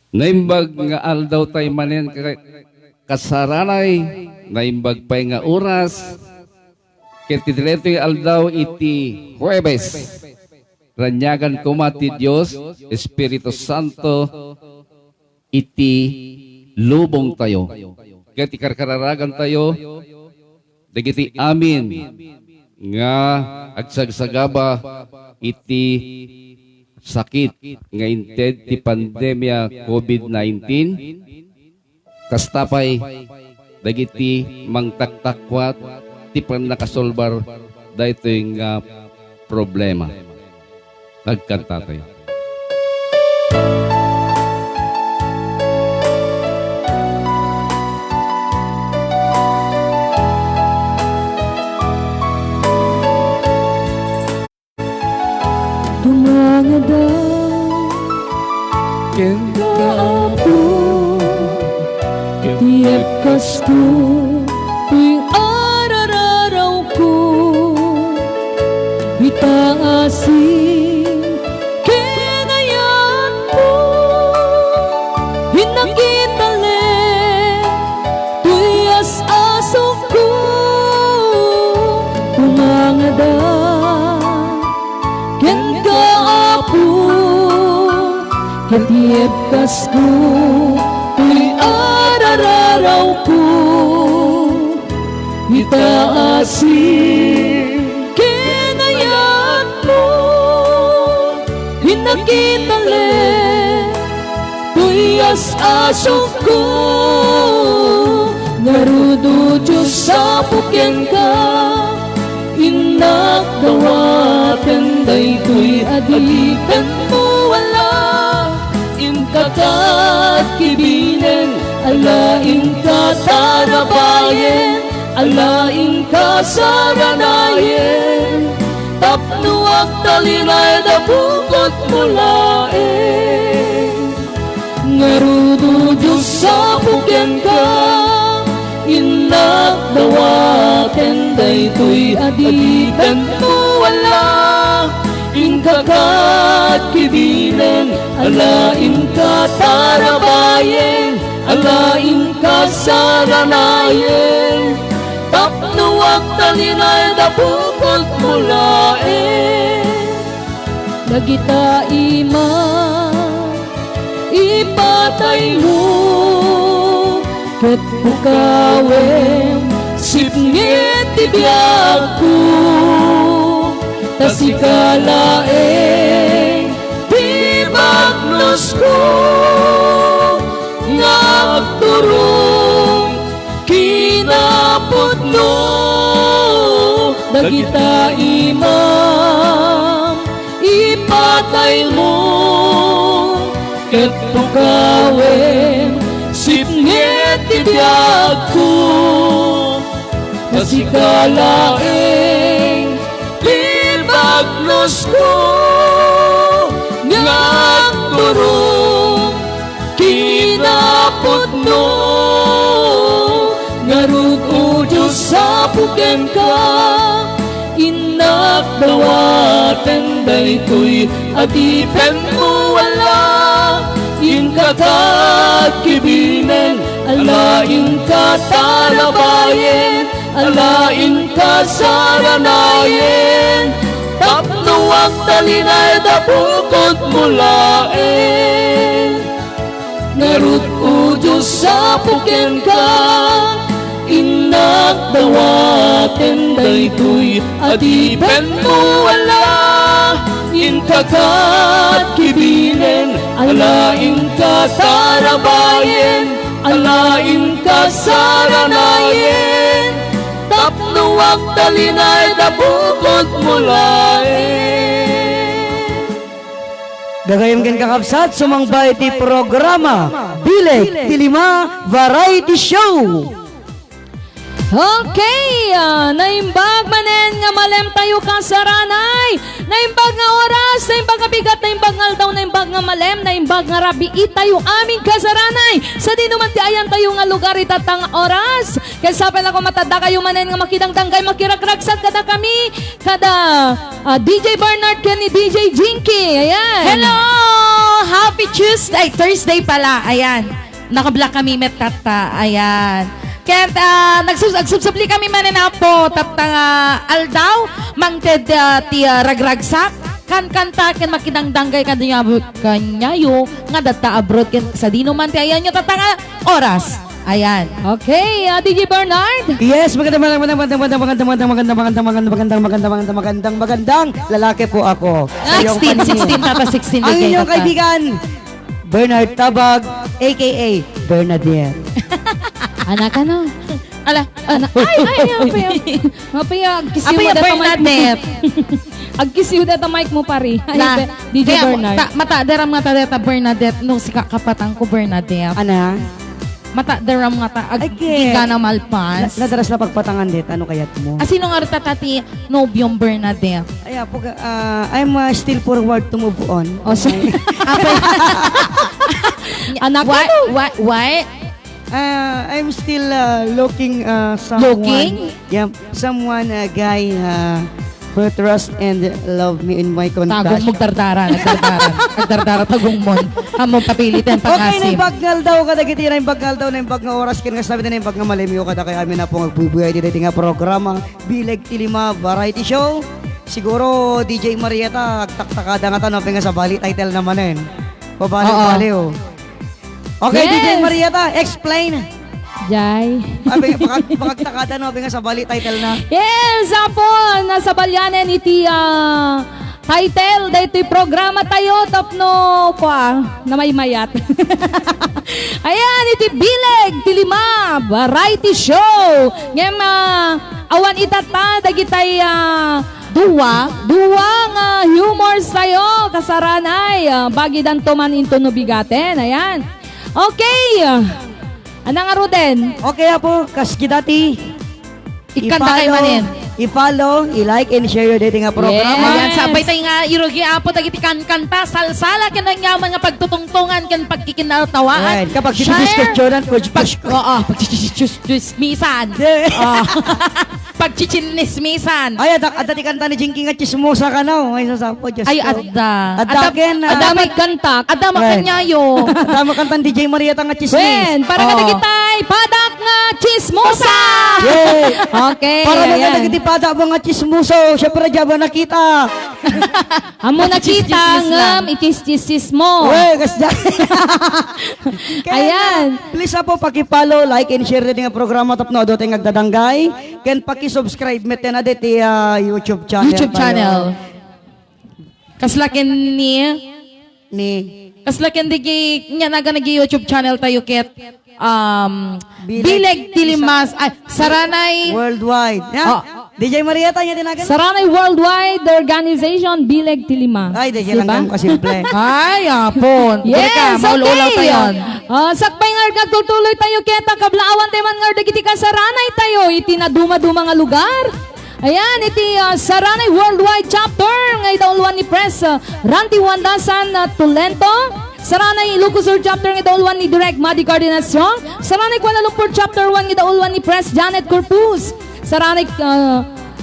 Naimbag nga aldaw tayo manin kasaranay, naimbag pa nga oras, kitidireto yung aldaw iti Huwebes. Ranyagan kumati Diyos, Espiritu Santo, iti lubong tayo. Kati karkararagan tayo, dagiti amin, nga agsagsagaba iti sakit nga inted ti pandemya COVID-19 kastapay dagiti mangtaktakwat ti panakasolbar dayto yung problema. Nagkanta tayo. Dumangada kaapo tiap kasto tuwing arararaw ko itaasin kinayan mo hinakitali tuyas asok ko dumangada katiep kasto tuy arararaw ko itaasin kinayan mo hinakitali tuyas asok ko ngarudo Diyos sa puken ka inak dawaten daytoy adipen mo wala kakat kibinen alaing ka tarabayen alaing ka saranayen tapnuak talinay da bukot mulaen ngarudo Diyos sa puken ka inak dawaten daytoy adipen mo wala kakat kibinen alain ka tarabayen alain ka saranayen tapnuak talinay da bukot mulaen nagita ima ipatay mo ket bukawen sipngit tibiyag ko tasikalaeng pibagnos ko ngagturong kinapudno dagita imam ipatay mo ket tukawen sipngit tibiyag ko tasikalaeng agnos ko ngagturong kinapudno ngarug o Diyos sa puken ka inak dawaten daytoy adipen mo wala inkakat kibinen alain ka tarabayen alain ka saranayen tapnuak talinay da bukot mulaen ngarut o Diyos sa puken ka inak dawaten daytoy adipen mo wala inkakat kibinen alain ka tarabayen alain ka saranayen tapnuak talinay da bukot mulaen. Gagayong ken kakabsat sumangbay ti programa Bileg ti Lima Variety Show. Okay, naimbag manen nga malem tayo ka sa ranay. Naimbag nga oras, naimbag nga bigat, naimbag nga aldaw, naimbag nga malem, naimbag nga rabi tayo aming ka sa ranay. Sa di naman ti ayan tayo nga lugar itatang oras. Kaya sapel ako matanda kayo manen nga makidang tanggay, makiragragsat kada kami, kada DJ Bernard ken ni DJ Jinky. Ayan. Hello! Happy Tuesday! Thursday pala. Ayan. Nakablock kami met tata. Ayan. Kaya nagsusubli kami manina po tatang aldaw mangted ti ragragsak kan kanta ken makidang danggay kanya yo nga data abroad ken sa dino man ti ayan yo tatang oras. Ayan. Okay, DJ Bernard. Yes, magandang lalaki po ako. Sa iyong 16 paningin. tata 16 Ang kayo, inyong tata. kaibigan, Bernard Tabag, a.k.a. Bernadette. Anak ka na. Ala, Anak. Ay, mapaya. Agkisiw mo Apaya dito Bernadette. Agkisiw dito mic mo pari. Na, Ay, DJ kaya, Bernard. Mata-deram nga ta Bernadette nung si kakapatang ko Bernadette. Ana? Mata-deram nga ta Okay. di ka na malpas. Nadaras na pagpatangan dit. Ano kayat mo? Sino nga rin tatati nobyong Bernadette? Ay, I'm still forward to move on. O, sorry. Anak Why? ka. Why? I'm still looking someone. Looking? Yeah, someone, a guy who trust and love me in my Tagong contact. magdardara. Nagdardara tagong mon. Among papilitan Okay, na pangasim. yung bagal daw kada kiti na yung bagal daw na yung bag nga oras kin nga sabi na yung bag nga malimyo kada kaya amin na po magbubuhay dito nga programa Bileg Tilima Variety Show. Siguro DJ Marieta taktakada nga tanong nga sa bali title naman eh. Pabaliw-baliw. Okay, Yes. DJ Marieta, explain. Jai. Abi pagtakada no nga sa bali title na. Yes, apo. Nasa balyanan iti title. Dito programa tayo. Tapno kwa na may mayat. Ayan, iti Bileg Tilima Variety Show. Ngem awan itata dagitay duwa nga humors tayo kasaranay bagidan to man into no bigaten. Ayan. Okay. Anang Ruden? Okay po, kaskidati. Ikanta kay manin. I-follow, i-like, and share your dating nga programa. Ayan, sabay tayo nga irugi apo tagiti kanta salsala ken yaman nga pagtutungtungan ken pagkikinatawaan. Right. Kapag sinidiskusyonan, Oo, pagchichismisan. Pagchichismisan. Ay, adati kanta ni Jinky nga chismosa ka na. Ay, sasapo, Diyos Ay, ko. adda. Adaken na. Adamay kantak. Adda Right. makanyayo. Adama kanta ni DJ Marieta nga chismis. Wen, para Oo. kadagitay, padak nga chismosa! Yay! Okay, Para ayan. magkadagiti pada mga chismoso. Siyempre, dyan nakita. Amo nakita Chismis lang. ngam, itis-chisis mo. Uy, kasya. Ayan. Please po, paki-follow, like, and share din nga programa. Tapno, doon tayo nagdadanggay. Ken paki-subscribe met na dito YouTube channel. YouTube tayo. channel. Kaslakin ni Ni Kaslakin digi nya naga nagi YouTube channel tayo ket Bileg Bileg Tilimas ay Saranay Worldwide. Oh. Yeah. DJ Marieta niya tinagan. Saranay Worldwide Organization Bileg Tilima. Ay, DJ lang Diba? kang kasimple. ay apon. Yes, maulaw okay. tayon. Sakpay nga nagtutuloy tayo kita kablaawan tayo man nga dagiti ka saranay tayo iti na duma-duma nga lugar. Ayan, iti Saranay Worldwide Chapter nga idaulwan ni Press Ranti Wandasan Tolento. Saranay Ilocos Chapter nga idaulwan ni Direct Madi Cardinasyon. Saranay Kuala Lumpur Chapter 1 nga idaulwan ni Press Janet Corpus. Saranay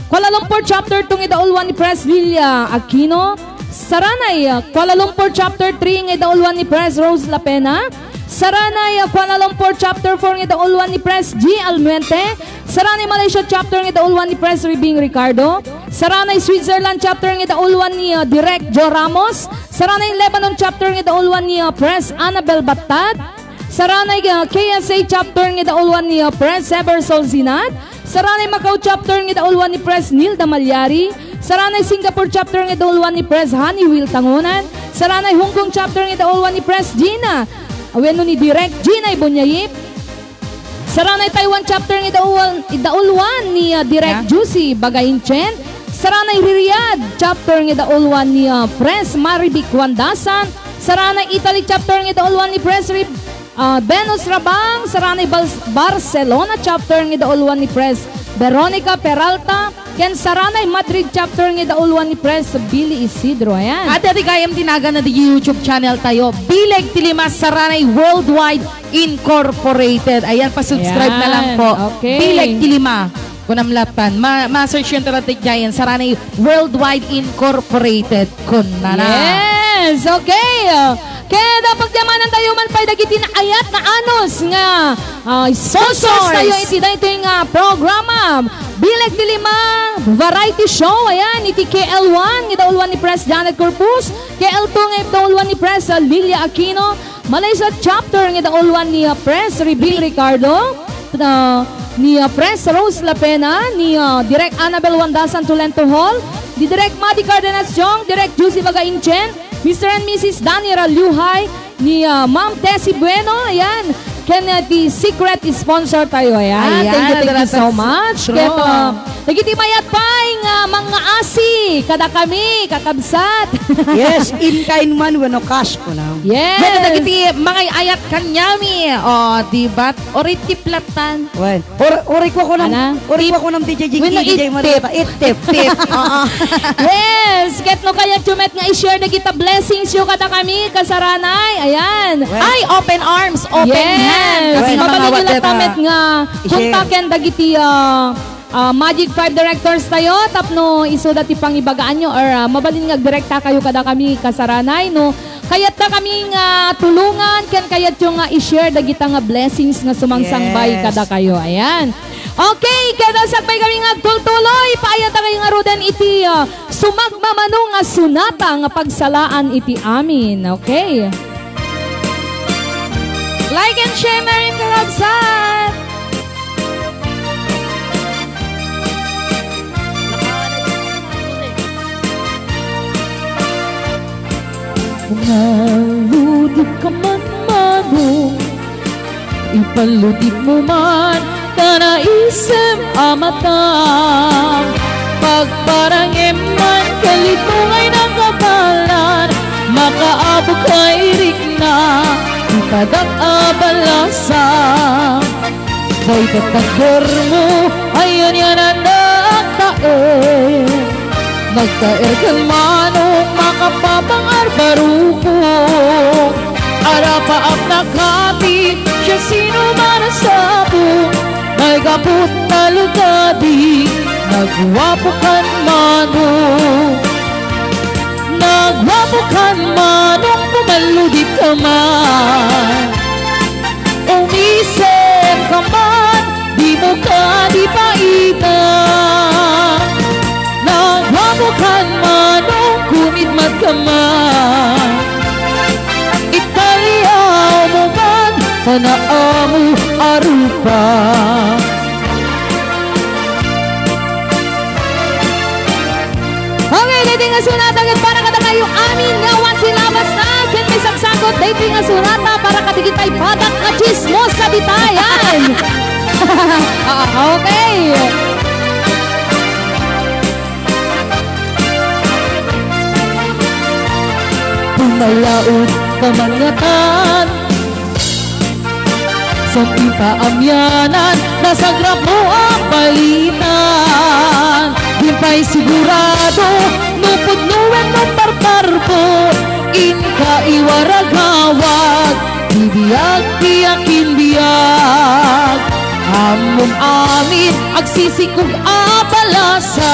Kuala Lumpur Chapter 2 nga idaulwan ni Press Lilia Aquino. Saranay Kuala Lumpur Chapter 3 nga idaulwan ni Press Rose Lapena. Saranay Kuala Lumpur Chapter 4 nga idaulwan ni Press G. Almuente. Saranay Malaysia Chapter nga idaulwan ni Press Ribing Ricardo. Saranay Switzerland Chapter nga idaulwan ni Direct Joe Ramos. Saranay Lebanon Chapter nga idaulwan ni Press Annabel Batat. Saranay KSA Chapter nga idaulwan ni Press Ever Solzinat. Saranay Macau Chapter nga idaulwan ni Press Nilda Malyari. Saranay Singapore Chapter nga idaulwan ni Press Honey Will Tangunan. Saranay Hong Kong Chapter nga idaulwan ni Press Gina Aweno ni Direct Gina Ibonyayip. Saranay Taiwan Chapter ng idaulwan ni Direct Juicy Bagayin Chen. Saranay Riyadh Chapter ng idaulwan ni Press Maribik Wandasan. Saranay Italy Chapter ng idaulwan ni Press Venus Rabang, Saranay Barcelona chapter ng idaulwan ni Pres Veronica Peralta, ken Saranay Madrid chapter ng idaulwan ni Pres Billy Isidro. Ayan. At ito kayang tinaga na di YouTube channel tayo, Bileg Tilima Saranay Worldwide Incorporated. Ayan, pa-subscribe na lang po. Okay. Bileg Tilima. Kunam lapan, ma-search yung taratig dyan, Saranay Worldwide Incorporated. Kunana. Yes, okay. Kaya dapat yamanan tayo man pa'y dagiti na ayat na anos nga sponsors tayo iti na ito yung programa. Bileg Dilima Variety Show. Ayan, iti KL1, idaulwan ni Pres Janet Corpus. KL2, idaulwan ni Pres Lilia Aquino. Malaysia chapter, idaulwan ni Pres Ribing Ricardo. Ni Pres Rose Lapena. Ni Direk Annabel Wandasan Tulento Hall. Di Direk Madi Cardenas Jong. Direk Juicy Bagainchen. Mr. and Mrs. Daniela Luhay, ni Ma'am Tessie Bueno, ayan. Kennedy Secret sponsor tayo, ayan. Thank you so much. Kaya, nagitimayat pa yung mga asi, kada kami, kakabsat. Yes, in kind man, wano cash ko na. Yes. Yan, nagiti mga ayat kanyami. O, diba? Oriti platan. Well, ori ko ako Ana? ng DJ Jinky, Wino, DJ Marieta. Tip. Yes, ket no kaya chumet nga i-share na kita blessings yung kada kami, kasaranay. Ayan. Well, Ay, open arms, open hand. Kasi Yes, mga mabalik nila watet, tamet nga i-share. kontaken dagiti Magic 5 directors tayo tapno isuda ti pangibagaan nyo or mabalin nga direkta kayo kada kami kasaranay no kayat na kami nga tulungan ken kayat yung nga i-share dagita nga blessings nga sumangsangbay Yes. kada kayo. Ayan. Okay, kada sakbay kami nga tultuloy paayat na kayo nga roden iti sumagmamano nga sunata nga pagsalaan iti amin. Okay. Like and share na rin karabsat. Naludip ka man manong, ipaludip mo man kanaisem amatang. Pagparangem man kalitong ay nakabalan, makaabog kay rikna, ipadak abalasang. Kay tatagor mo, ayon yan ang nagtae. Nagtaer kan manong makapapangar baruko. Arapaap nakati, siya sino man ang sabong. May kaput na lugadi, nagwapo kan manong. Nagwapo kan manong, pumaludit ka man. Umisip ka man, di mo ka di paitan. Nagwapo kan manong, kumidmat ka man. Italiaw mo man, panaamu arupa. Okay, dating nga sunata para kada kayo amin nga wan silabas na ken may sagsakot dating nga sunata para kadigitay padak nga chismos sa bitayan. Okay. Pumalaot kamangatan sa ipaamyanan, nasagrap mo ang balitan. Himpay sigurado, nupod-nuwen ng parparpo, inka iwaragawag, bibiyag, biyakin, biyag. Among amin, agsisikog abalasa,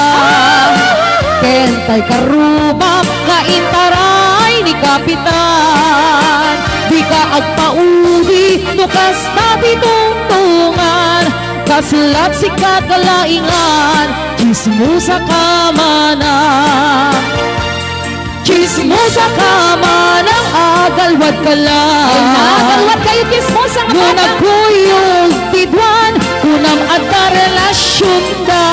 kentay karumam, kaintaray ni Kapitan. Di ka agpauli, nukas na bitungtungan, kaslat si kakalaingan, chismo sa kamana. Chismo sa kamanang agalwad ka lang. Agalwad kayo chismo sa kamana. Nung nagkuyog tidwan, kunam at relasyon da.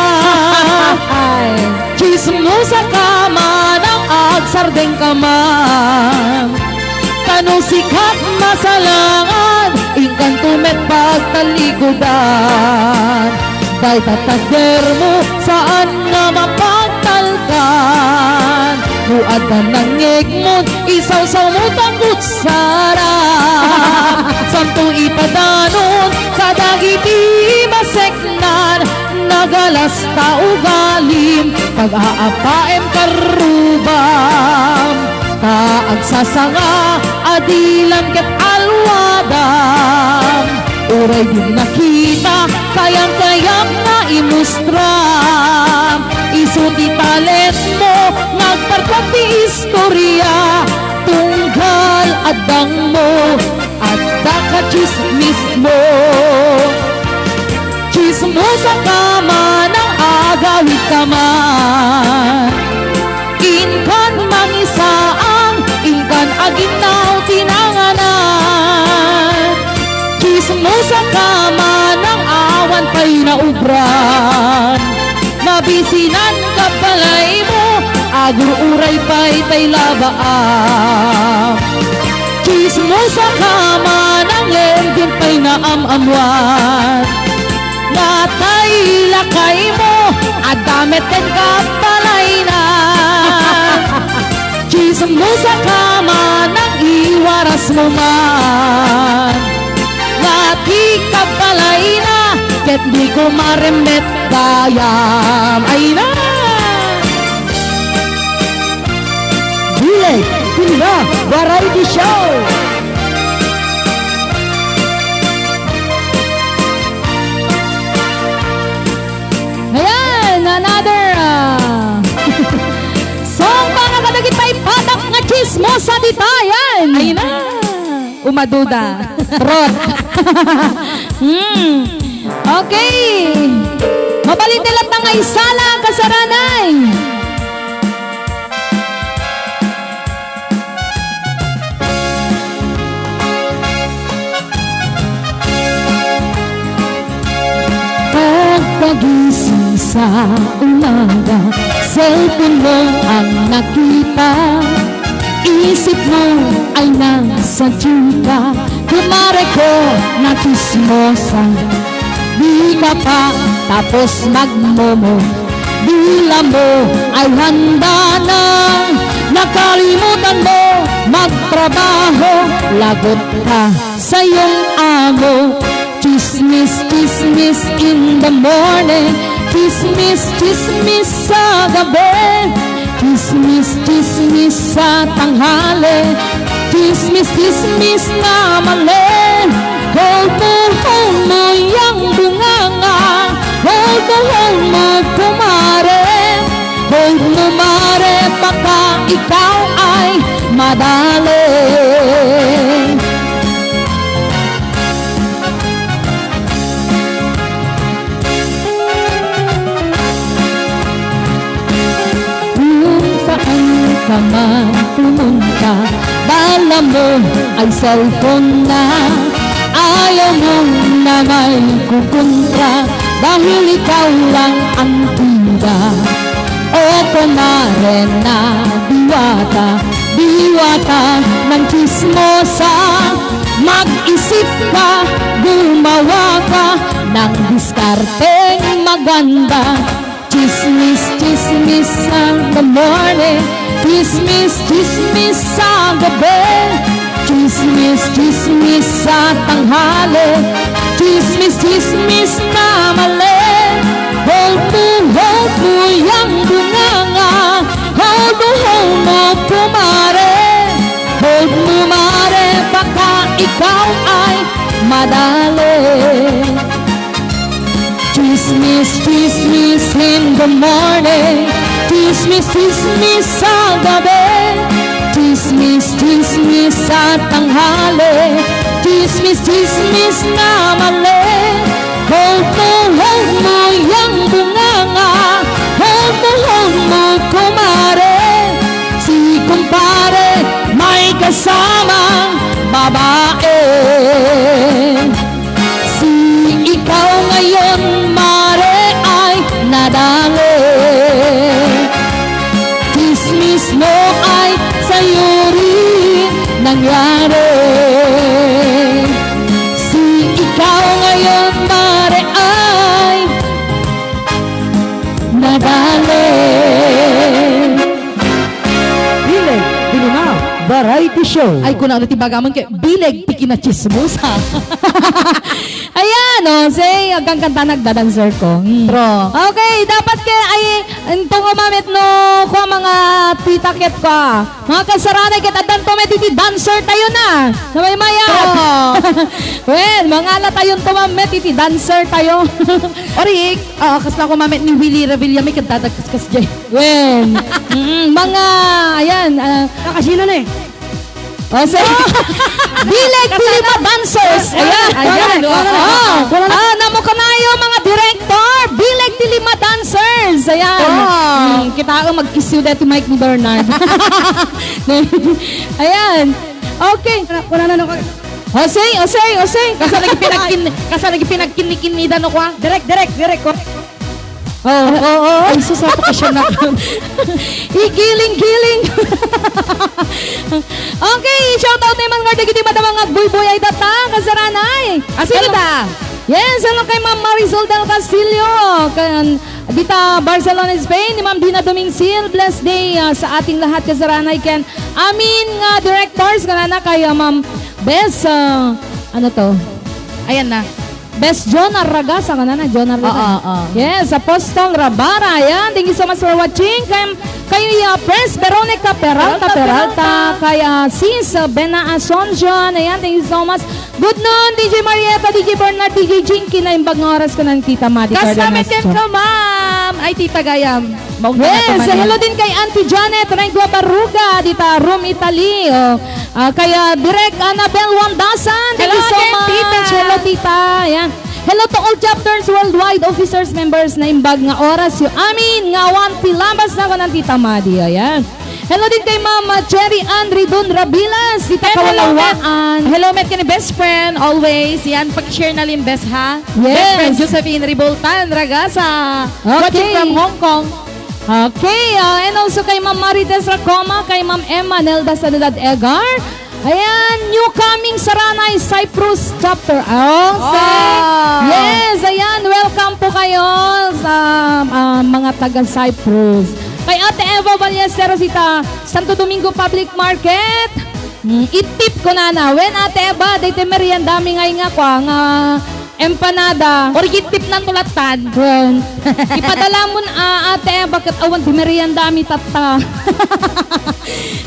Chismo sa kamanang agsardeng kaman. Kanong sikat masalangan, ingkan tumet pagtalikodan. Day tatagder mo, saan na mapagtalkan. at nangig mo, isaw-saw mo tang kutsara. Samto ipadanon, kadagiti maseknan, nagalas taugalim, pag-aapaem karubam. Kaagsasanga, adilan ket alwadam. Uray din nakita, kayang-kayang na imustram. Isuti talent mo, nagparkwati istorya. Tunggal adang mo, at ka chismis mo. Chismo sa kama ng agawit ka man. Inkan mangisaang, inkan aginaw tinanganan. Chismo sa kama ng awan pa'y naubran. Mabisinan ka palay mo, agur-uray pa'y tay labaan. Chismo sa kama ng lengkin pa'y naamamwan. Natay lakay mo, adamit ken ka palay na. Chismo sa kama ng iwaras mo man. Ngati ka palay na, ket di ko maremet dayam. Ay na! Bileg Tilima Variety Show. Ayan, another song para kadagit pa ipatak nga chismosa ditayan. Ay na! Umaduda. Rod. Okay. Mabalit nila nga isala kasaranay. Pagkagising sa umaga, cellphone mo ang nakita. Isip mo ay nasa chika, kumare ko na chismosa. Di ka pa tapos magmomo, dila mo ay handa na. Nakalimutan mo magtrabaho, lagot ka sa iyong amo. Chismis, chismis in the morning, chismis, chismis sa gabi. Chismis, chismis sa tanghali, chismis, chismis na mali. Hold mo yang bunganga, hold mo kumare. Hold mo mare, baka ikaw ay madali. Ka man pumunta, dala mo ay cellphone na. Ayaw mo na may kukontra, dahil ikaw lang ang tida. O kumare na diwata, diwata ng chismosa. Mag-isip ka, gumawa ka ng diskarteng maganda. Chismis, chismis sa the morning, chismis, chismis sa gabi. Chismis, chismis sa tanghali, chismis, chismis na mali. Hold mo yang bunganga, hold mo kumare. Hold mo mare, baka ikaw ay madali. Chismis, chismis in the morning, chismis, chismis sa gabi. Chismis, chismis sa tanghali, chismis, chismis na mali. Hold mo yang bunganga, hold mo kumare. Si kumpare may kasamang babae. Si ikaw ngayon mare ay nadali. Chismis mo ay sa'yo rin nangyari. Si ikaw ngayon mare ay nadali. Variety Show. Ay, kung ano tibagamon kay bileg tiki na chismosa. Ayan, say, hanggang kanta nagdadancer ko. Bro. Okay, dapat kaya ay itong umamit no ko mga titakit ka. Mga kasaranay ket adan to mediti dancer tayo na. Sabay maya. Well, mga ala tayon tumamit iti dancer tayo. Orik, kasla ko mamit ni Willie Revilla may kadadagkaskas jay. Well, mga ayan, Nakasino na eh. say, bileg Pilima dancers. Ayan. Namo kanayo mga director, bileg Pilima dancers. Ayan. Kita mag-issue dito Mike ni Bernard. Ayan. Okay. Kuna na nung Osay. Kasa lagi pinagkinikinida no kwa. direct ko. Oh. Ay, susapo ka siya na. Igiling-giling. Okay, shout out naman nga dagiti mga buy-buy ay data kasaranay. Asino da? Yes, hello kay Ma'am Marisol del Castillo. Dita Barcelona, Spain, ni Ma'am Dina Domingsil. Blessed day sa ating lahat kasaranay. Ken amin nga directors kanana kay Ma'am Bes, ano to? Ayan na. Best John Arragasa ka na, John Arragasa. Oo. Yes, Apostol Rabara. Ayan, thank you so much for watching. Kay Pres Veronica Peralta. Kay Sis Bena Asuncion. Ayan, thank you so much. Good noon, DJ Marieta, DJ Bernard, DJ Jinky na imbag ng oras ko ng Tita Madi Kasama Cardenas. din ko, ma'am. Ay, Tita Gayam. Yes, hello din kay Auntie Janet Rengua Baruga, dita Rome, Italy. Kaya Direk Annabel Wandasan. Thank you Hello so again, much. Tita. Hello, Tita. Ayan. Hello to all chapters worldwide, officers, members na imbag nga oras yung amin nga one pilambas na ko ng Tita Madi. Ayan. Hello din kay Mama Cherry Andre Dun Rabilas. Tita Kawalawaan. Hello, met ka ni best friend, always. Yan, pag-share na rin best, ha? Yes. Best friend, Josephine Riboltan, Ragasa. Okay. Watching from Hong Kong. Okay, and also kay Ma'am Marites Racoma, kay Ma'am Emma Nelda Sanidad Egar. Ayan, new coming Saranay Cyprus chapter. Yes, ayan, welcome po kayo sa mga taga Cyprus. Kay Ate Eva Ballesteros ita, Santo Domingo Public Market. Itip ko na when Ate Eva, dayte merienda dami nga kwa nga empanada. Origin-tip ng tulatan. Well, ipadala mo na ate, bakit awan di merienda mi tata.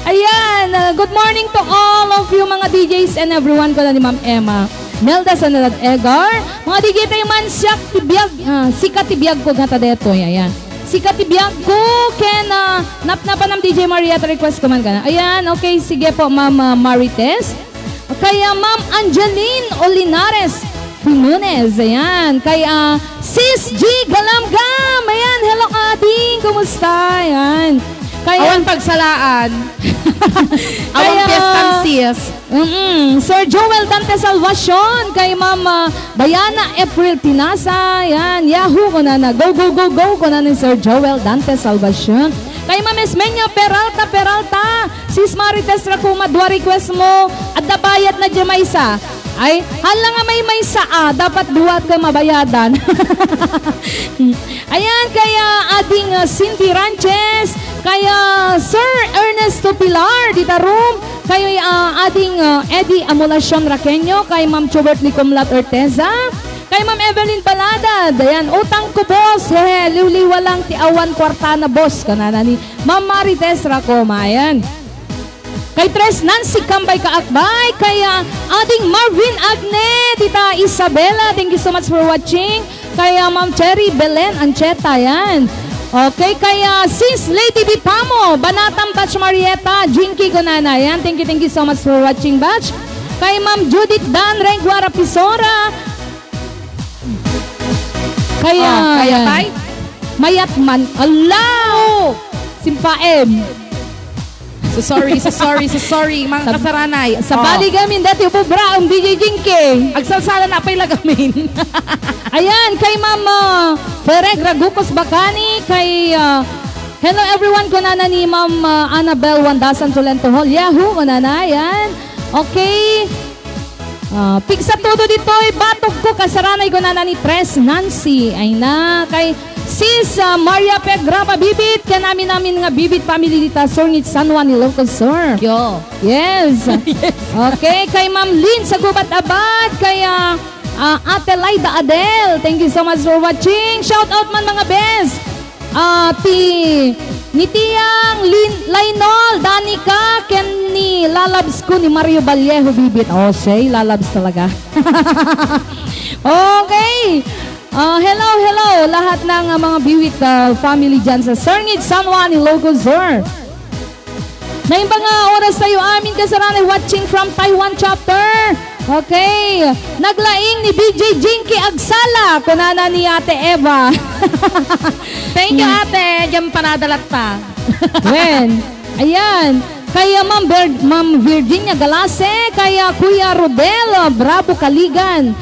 Ayan, good morning to all of you mga DJs and everyone ko na ni Ma'am Emma. Nelda Sanadad Egar, mga DJ tayo man siya tibiyag, sikat tibiyag ko gata deto, ayan. Sikat tibiyag ko, ken napnapan ng DJ Maria, request ko man ka na. Ayan, okay, sige po Ma'am Marites. Kaya Ma'am Angeline Olinares Jimenez, ayan. Kay Sis G Galamgam, ayan. Hello, ading. Kumusta? Ayan. Kaya, Awan pagsalaan. Awan piyestan sis. Sir Joel Dante Salvacion, kay Mama Diana April Pinasa, ayan. Yahoo ko na na. Go ko na ni Sir Joel Dante Salvacion. Kay Ma'am Esmeña Peralta. Sis Marites Racuma, dua request mo. At dabayad na Jamaysa. Ay, hala nga may saa, dapat duwat ka mabayadan. Ayan, kaya ading Cindy Ranches, kaya Sir Ernesto Pilar, dita room, kayo ading Eddie Amulacion Raqueño, kay Ma'am Chubert Licomlat Orteza, kay Ma'am Evelyn Balada, ayan, utang ko boss, liwliwa lang ti awan kwarta na boss, kanana ni Ma'am Marites Racoma, ayan. Kay Tres Nancy Kambay Kaakbay, kaya ading Marvin Agne, Tita Isabela, thank you so much for watching. Kaya Ma'am Cherry Belen Ancheta, yan. Okay, kaya Sis Lady Bipamo, Banatang Batch Marieta, Jinky Gonana, yan. Thank you so much for watching, Batch. Kay Ma'am Judith Dan Renguara Pisora. Kaya tay? Mayatman, Allah! Simpaem. So sorry, mga kasaranay. Sa bali gamin dati ubra ang DJ Jinky. Agsalsala na pa'y lagamin. Ayan, kay Mama Fereg Ragukos Bacani, kay hello everyone ko na ni Ma'am Annabel Wandasan Tolento Hall. Yahoo, ko na yan. Okay. Pigsa todo dito, batok ko, kasaranay ko na ni Pres Nancy. Ay na, kay Sis Maria Pegrapa Bibit, kanami namin nga Bibit family dita Surnit San Juan Ilocos Sur. Yo. Yes. Okay, kay Ma'am Lynn sa Gubat Abad, kay Ate Laida Adel. Thank you so much for watching. Shout out man mga best. Ni Tiyang Lainol, Danica, Ken ni Lalabs ko ni Mario Vallejo Bibit. Oh, say Lalabs talaga. Okay. Hello lahat ng mga Biwit family dyan sa Surnit San Juan Ilocos Sur. Ngayong mga oras tayo amin kasaranay watching from Taiwan chapter. Okay. Naglaing ni BJ Jinky Agsala, kunana ni Ate Eva. Thank you, ate. Diyan panadalat pa. When? Ayan. Kaya Ma'am Virginia Galase, kaya Kuya Rodel, Bravo Kaligan.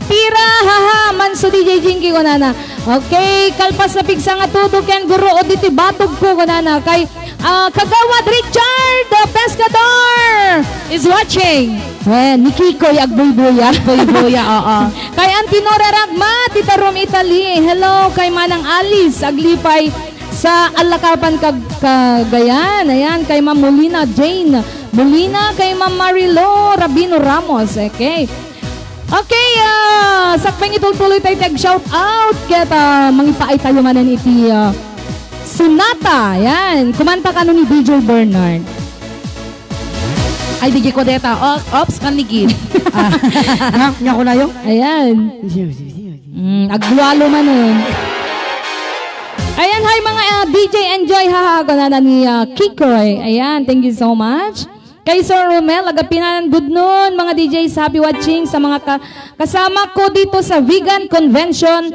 Tira, haha, manso DJ Jinky ko nana. Okay, kalpas na pigsa nga tudo ken guro o diti batog ko nana. Kay Kagawad Richard Pescador Is watching. well, ni Kikoy Agboy-boya. Boy-boya, oo. Kay Antinora Ragma, Tita Rom Italy. Hello, kay Manang Alice Aglipay sa Alakapan Cagayan. Ayan, kay Ma'am Molina Jane Molina, kay Ma'am Marilo Rabino Ramos. Okay. Okay, sakpeng ituloy tayo tag-shout out. Kaya mangipaay tayo manan iti Sunata. Ayan, kumanta ka nun ni DJ Bernard. Ay, DJ Kodeta. Ops, kanigid. Nya ko na yung? Ayan. Agdualo man nun. Ayan, hi mga DJ Enjoy, haha, kunana ni Kikoy. Ayan, thank you so much. Kay Sir Romel, agapinan, good noon, mga DJs, happy watching sa mga kasama ko dito sa Vegan Convention,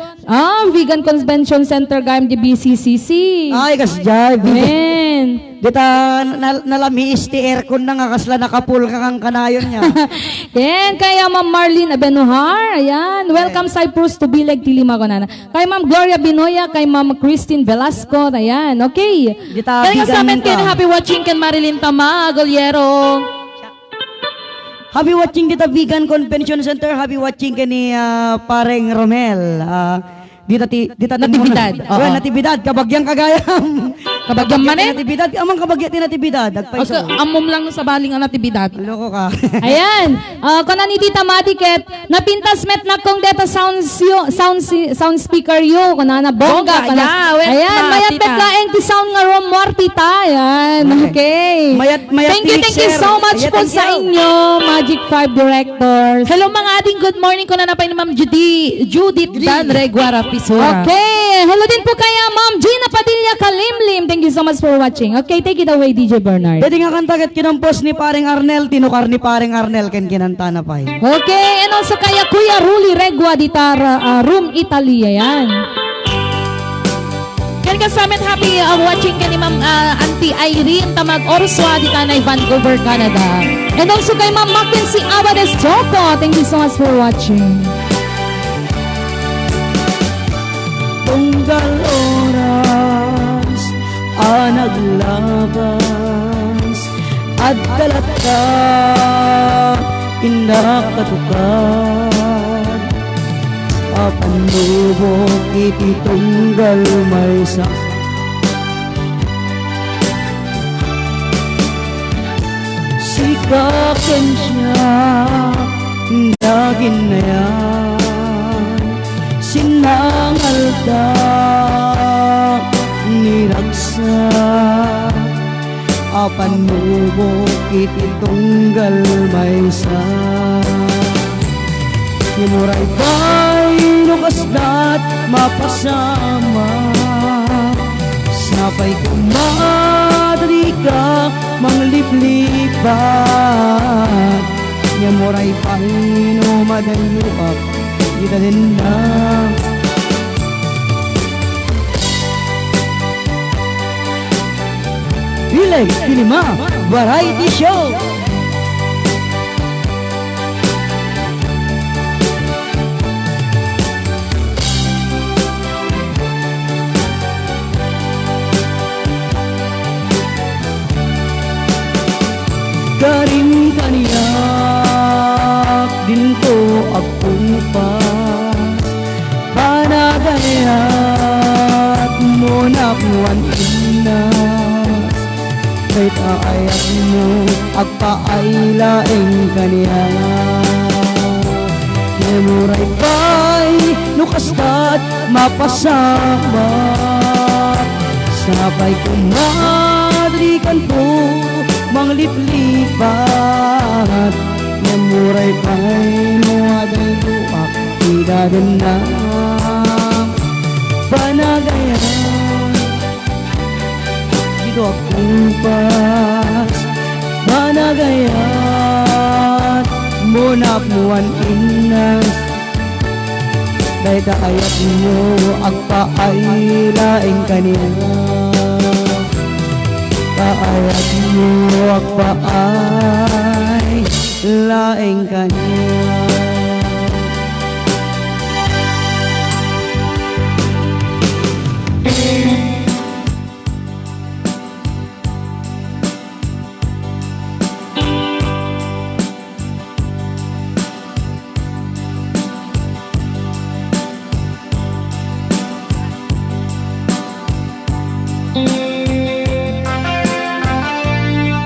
Vegan Convention Center, GMDBCCC. Ay, kasjay. Amen. Dita nalamiis ti aircon na nga kasla nakapul ka kang kanayon niya. Yan, kaya Ma'am Marlene Abenuhar, ayan, welcome Cyprus to Bileg Tilima ko na. Kay Ma'am Gloria Binoya, kay Ma'am Christine Velasco, ayan, okay. Dita Kaya sa amin bigan kayo, ka. happy watching kan Marilyn Tama, Goliero. Happy watching dita Vegan Convention Center. Happy watching kani pareng Romel. Dita Natividad, oo. Well, natividad kabagyang kagayam. Kabagyang manin? Natividad, amang kabagyan ti natividad. Agpaiso. Okay, amom lang sa baling ang natibidad. Loko ka. Ayan, kuna ni Tita Madiket, napintas met na kong deta sound speaker yo, kuna na bongga. Bongga, yeah, well, ayan, mayat Tita. met kaeng ti sound nga rom more tita. Ayan, okay. Mayat Thank you mixer. so much Mayat po thank sa you. inyo, Magic 5 Directors. Hello mga ading, good morning ko na napay ni Ma'am Judith Dan Reguara Pisura. Okay, hello din po kaya Ma'am Gina Padilla Kalimlim. Thank you so much for watching. Okay, take it away, DJ Bernard. Pwede nga kanta kat kinampos ni pareng Arnel, tinukar ni pareng Arnel ken kinanta na pa. Okay, and also kaya Kuya Ruli Regua Ditar Room Italy. Ayan. Kaya kasamet happy watching ka ni Ma'am Auntie Irene Tamag Orswa di Tanay Vancouver, Canada. And also kay Ma'am Mackenzie Abades Choco. Thank you so much for watching. Tunggal oras naglabas at talata indak katukad apanubok iti tunggal may sa sikaken siya naginayan sinangal da niragsa apan mubok iti tunggal may sa kinuray bay nukasdat mapasama sapay kumadali ka mangliblibat nyamuray pay numadayuak kita din na Bileg Tilima Variety Show. Karim kaniyak din to akong pa panagayan Kay taayat mo agpaailaing kaniya. Memuray pa'y nukastat mapasama. Sabay kumadrikan po mangliplipat. Memuray pa'y nuwaday luak Idadin na panagayan. Dito akong pas panagayan. Munap muan inas Dahil kaayat mo agpaailaing kanina. Kaayat mo agpaailaing kanina.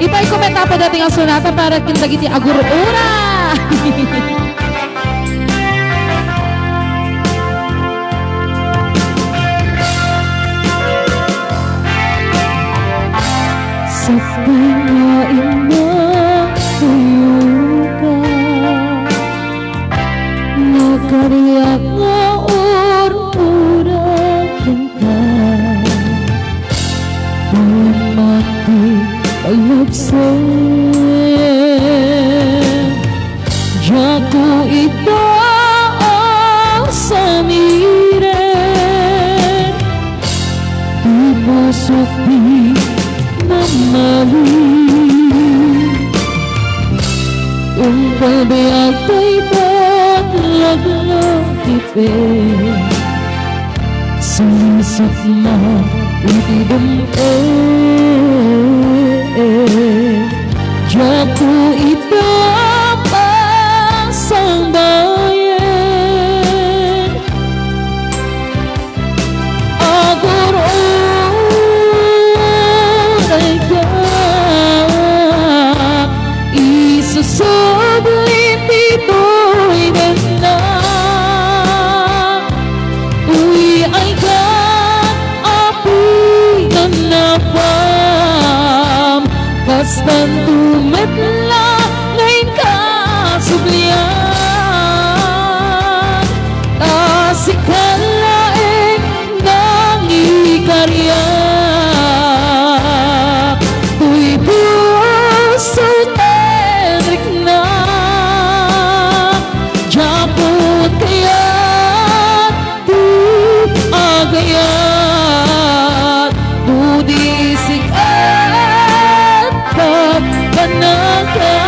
Ipay komenta po dating ang sonata para kintagiti agurura. Sa pangain mo tuyo ka, nagkariyak nga or-ura ka. Pumati palabsan, diya ko itaas amirin. Pumasok di mamaling, kung pabiyag ta'y tatlaglakitin. Sinisip na itibang diya ko itapas ang bayan. Agororay ka, isusublit dito'y ganda. Uy ay ka, api na napam, basta't tumetla ngayon ka sublian. Tas ikalaing nang ikaryak, tuy puso tenrik na. Japot kaya't di agayat, budisik at pagpanaga.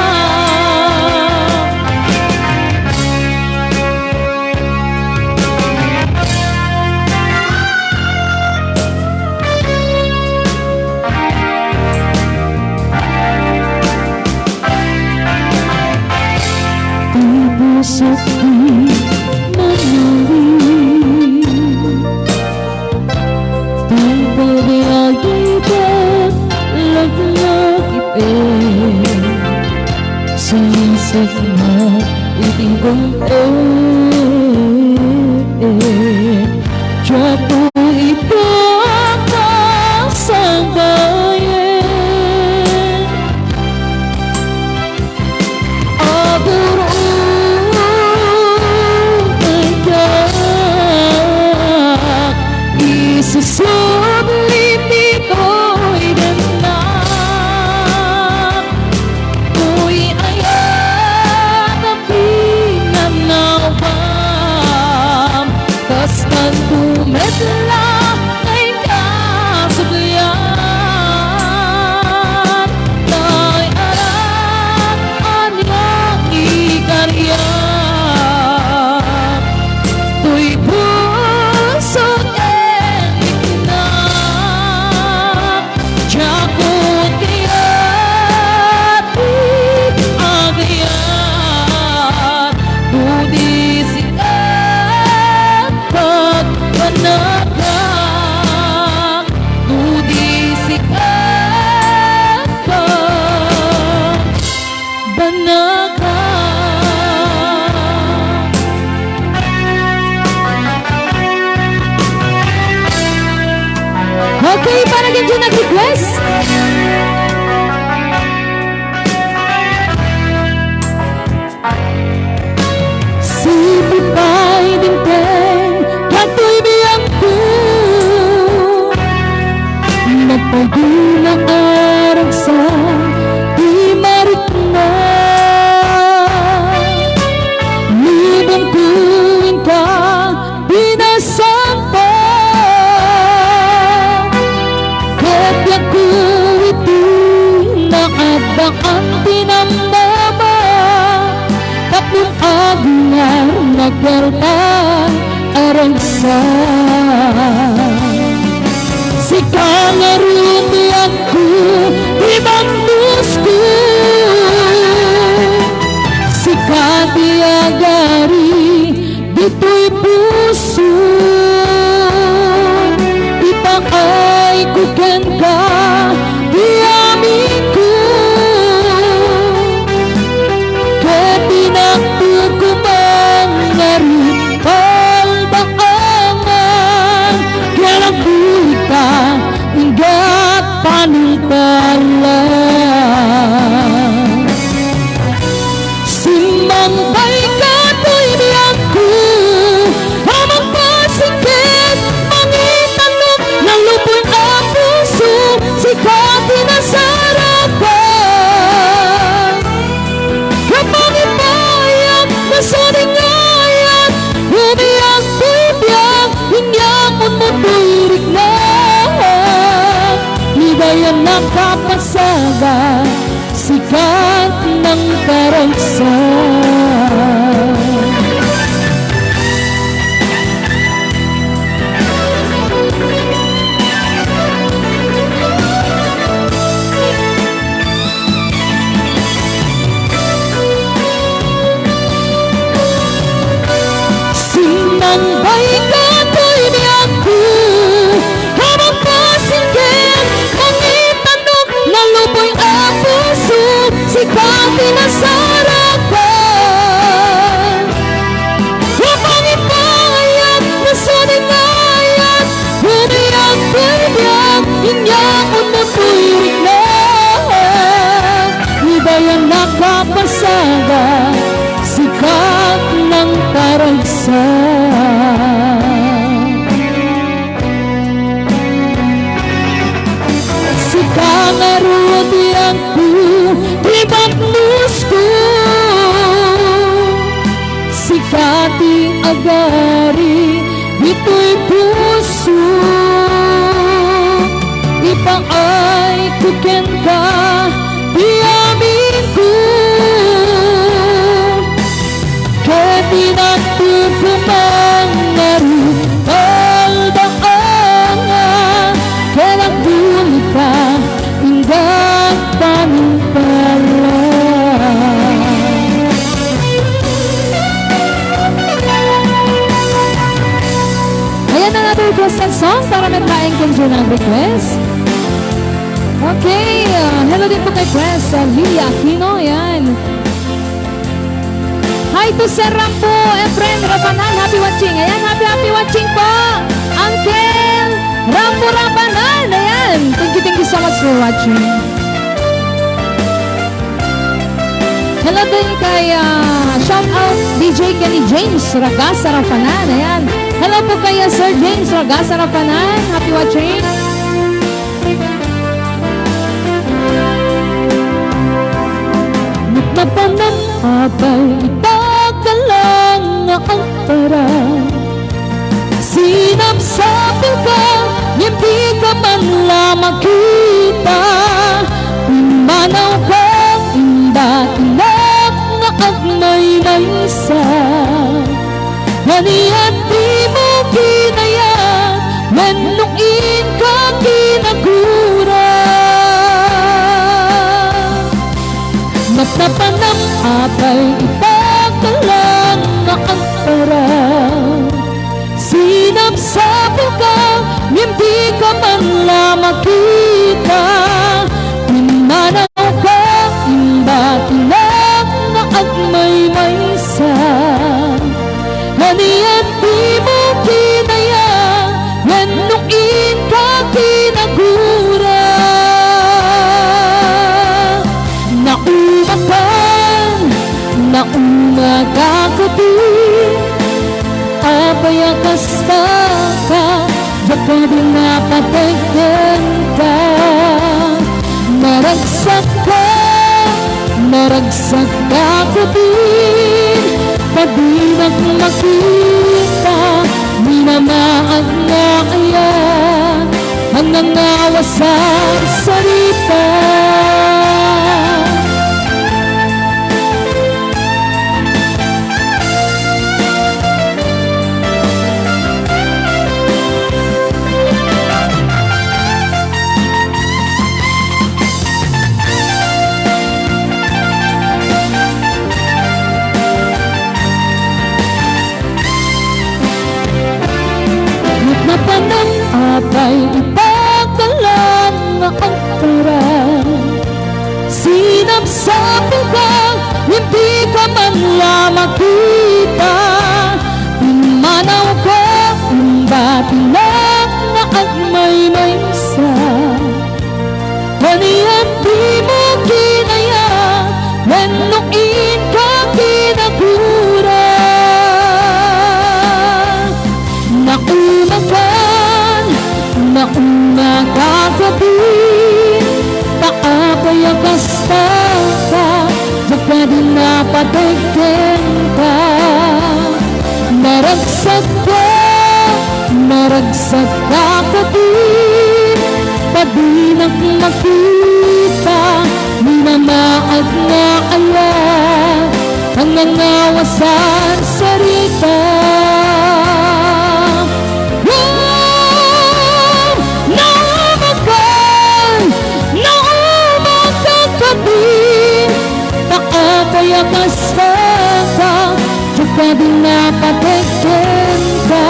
Tibusok di manaling, pagpabiyagi ka laglakipin. Sinisip na itibang diya po itakas ang bayan. Agororay ka, isusublit dito'y ganda. Uy ayan na pinanawam, tas kan tumetla magkalta arangsa. Si kangaruti aku di bandusku, si katiagari dito'y puso. Ipakay ko ken ka di amin ko, katinakto ko mangari palbaangan, kaya kita hingga panumpalan. Simbangkay ka to'y biyangku, amang pasikit, mangitanong ng lupoy ang puso, sikat pinasarapan. Kapag ipayag na suningayan, umiyak ko'y biyang, hinyakon mo to'y rignan. Higayan nakapasaga, sikat ng karagsan. Sinambay ka to'y biyangku, habang pasinggit, mangitanong na lupoy ang puso, sikat pinasarapan. Kapag ipayag na suningayan, umiyak ko'y biyang, hinyakon mo to'y rignan. Hibayang nakapasaga, sikat ng karagsan. Si kangaruti aku di bandusku, si kati agari dito'y puso. Ipangay ko ken ka di amin ko, katinakto ko mangari palbaangan, kaya bulit ka hinggang panumpalan. Ayan na natin requested song para may ma-encounter ng request. Okay, hello din po kay Press Lilia Aquino, ayan. Hi to Sir Rampo and friend Rapanan, happy watching. Ayan, happy watching po. Uncle Rampo Rapanan, ayan. Thank you so much for watching. Hello din kay shout out DJ Kenny James Ragasa Rapanan, ayan. Hello po kay Sir James Ragasa Rapanan, happy watching. Nagpapanang habay itagalang ang parang, sinapsapil ka, hindi ka man lamang kita. Pumanaw ka, indat-inat na agmay-maysa, haniyan di mo ginayat, menuin ka kinagura. Nagpapanang habay itagalang ang parang, sinapsapil ka, hindi ka man lamang kita. Pinanaw ka, imbat-inat na agmay-maysa, haniyan di mo kinaya, menuin ka kinagura. Naumakan, naumagakabi, abaya kasta ka, baka din napatagdan ka. Naragsak ka ko din, padinak makita, di na maagnaaya, ang nangawa sa salita. ulap sa pugang, hindi ka man lamang kita. Pinmanaw ko, timba-tinag na agmay-may isa. Kaniyan di mo kinaya, menuin ka kinagura. Naumagan, naumagagabi, paakayagas ka, baka din napatigyan ka. Naragsak ka din, padinak makita, minamaag na kaya, ang nangawasan sarita. Naumagan ka din, paakayagas ka, baka din napatigyan ka.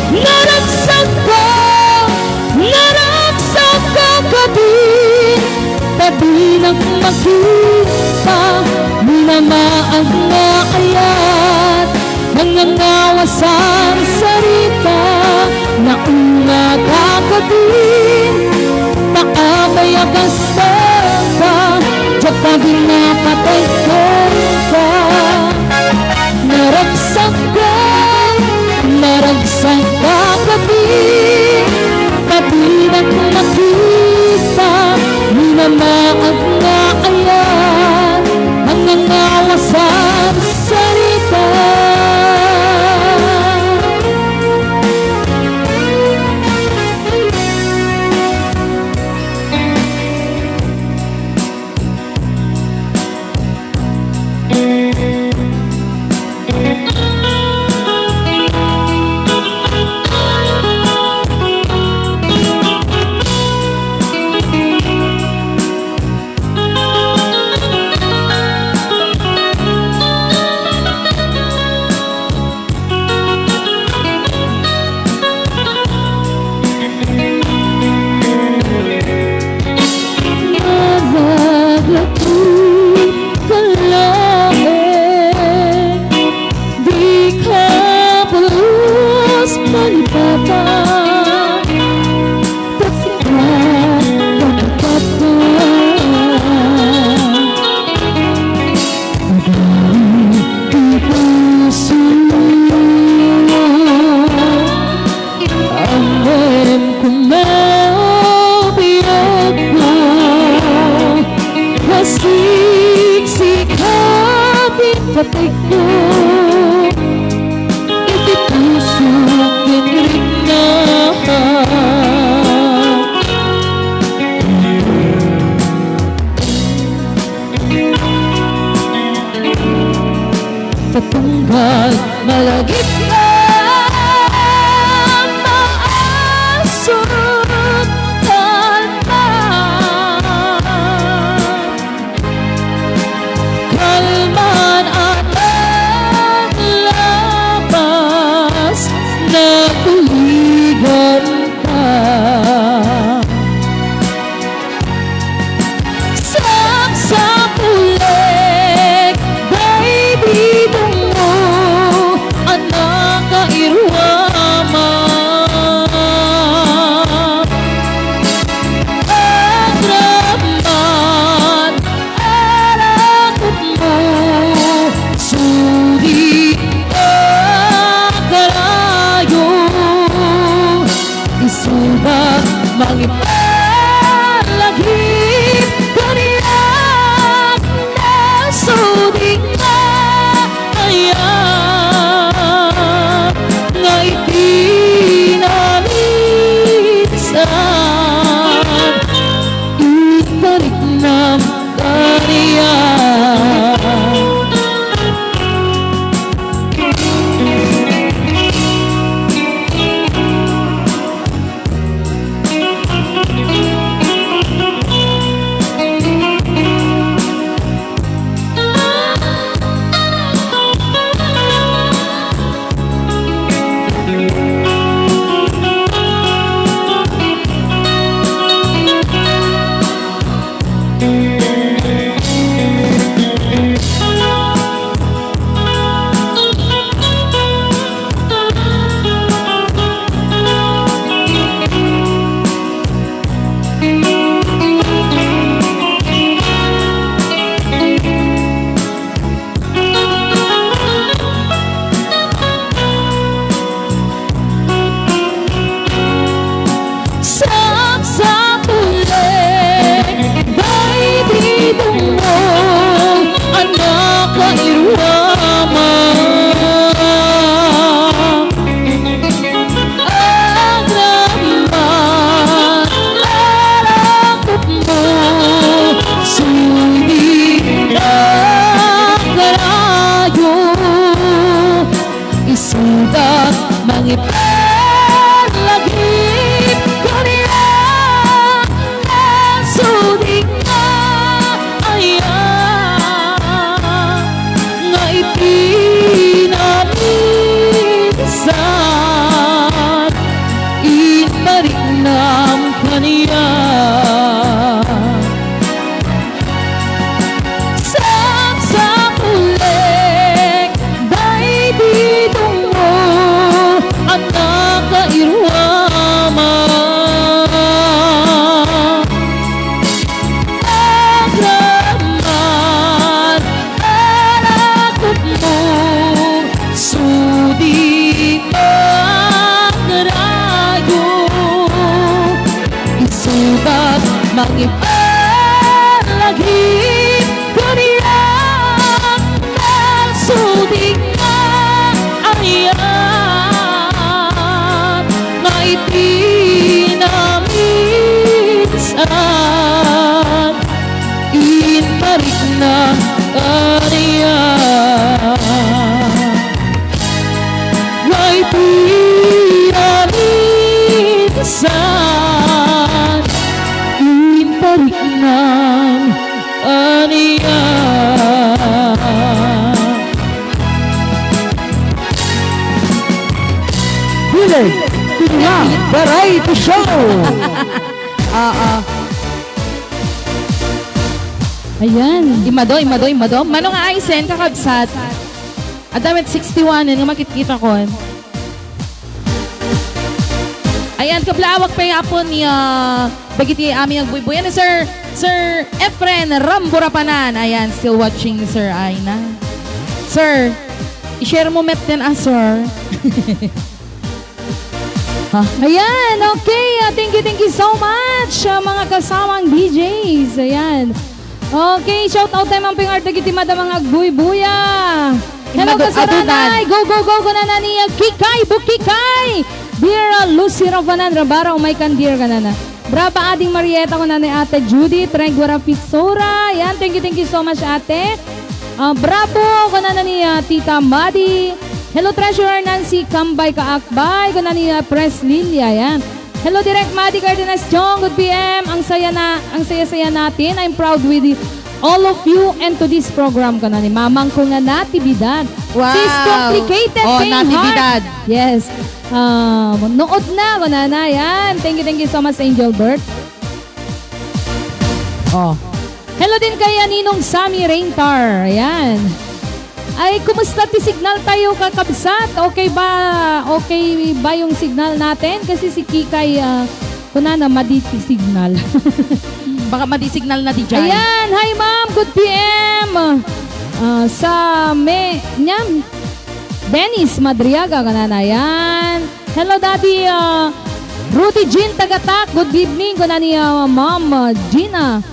Naragsak ka din, padinak makita, minamaag na kaya't nangangawasan sarita. Naumaga ka din, paakayagas ka, baka din napatigyan ka. Naragsak ka din, padinak makita, minamaag na kaya't ang nangawasan sarita. Patay ko, ititusok kinrig na. Tatunggal malagit na maasot kalma. Kalman at naglabas na tuligan ka. Saksak ulit, baby, mo anak. ang ipalagip ko niyan nagsudik na ang iyan na itinaminsan inparik na kaniyan na itinaminsan inparik ng kaniyan. Bilig Tilima Variety Show. Ayan. Imado. Manong aaysen, kakabsat. Adamit 61, yun yung makikita ko. Ayan, kablawak pa yung apo ni bagiti aming agbuybuyan ni Sir Efren Ramburapanan. Ayan, still watching ni Sir Aina. Sir, i-share mo met din sir. Ayan, okay. Thank you so much mga kasamang DJs. Ayan. Okay, shout out tayo mga pingar dagiti madamang agbuybuya. Hello kasaranay. Go na niya. Kikay, bukikay. Dear Lucy Rafanan Rabara, umay kan dear ka na. Brava ading Marieta ko na ni Ate Judy, Trengwara Pitsura. Ayan, thank you so much ate. Bravo ko na ni Tita Madi. Hello Treasurer Nancy Kambay Kaakbay ko na ni Press Lilia. Ayan. Hello Direct Madi Cardenas Jong, good PM. Ang saya natin. I'm proud with all of you and to this program ko na ni Mamang ko nga Natividad. Wow. She's complicated, Natividad. Yes. Nood na ko na. Yan. Thank you so much Angel Bird. Hello din kay Ninong Sammy Raintar. Ayan. Ay, kumusta ti signal tayo kakabsat? Okay ba yung signal natin? Kasi si Kikay, kuna na maditi signal. Baka madi-signal na di dyan. Ayan, hi ma'am, good PM. Dennis Madriaga, kanana yan. Hello daddy, Rudy Jean Tagatak, good evening, kuna ni ma'am Gina.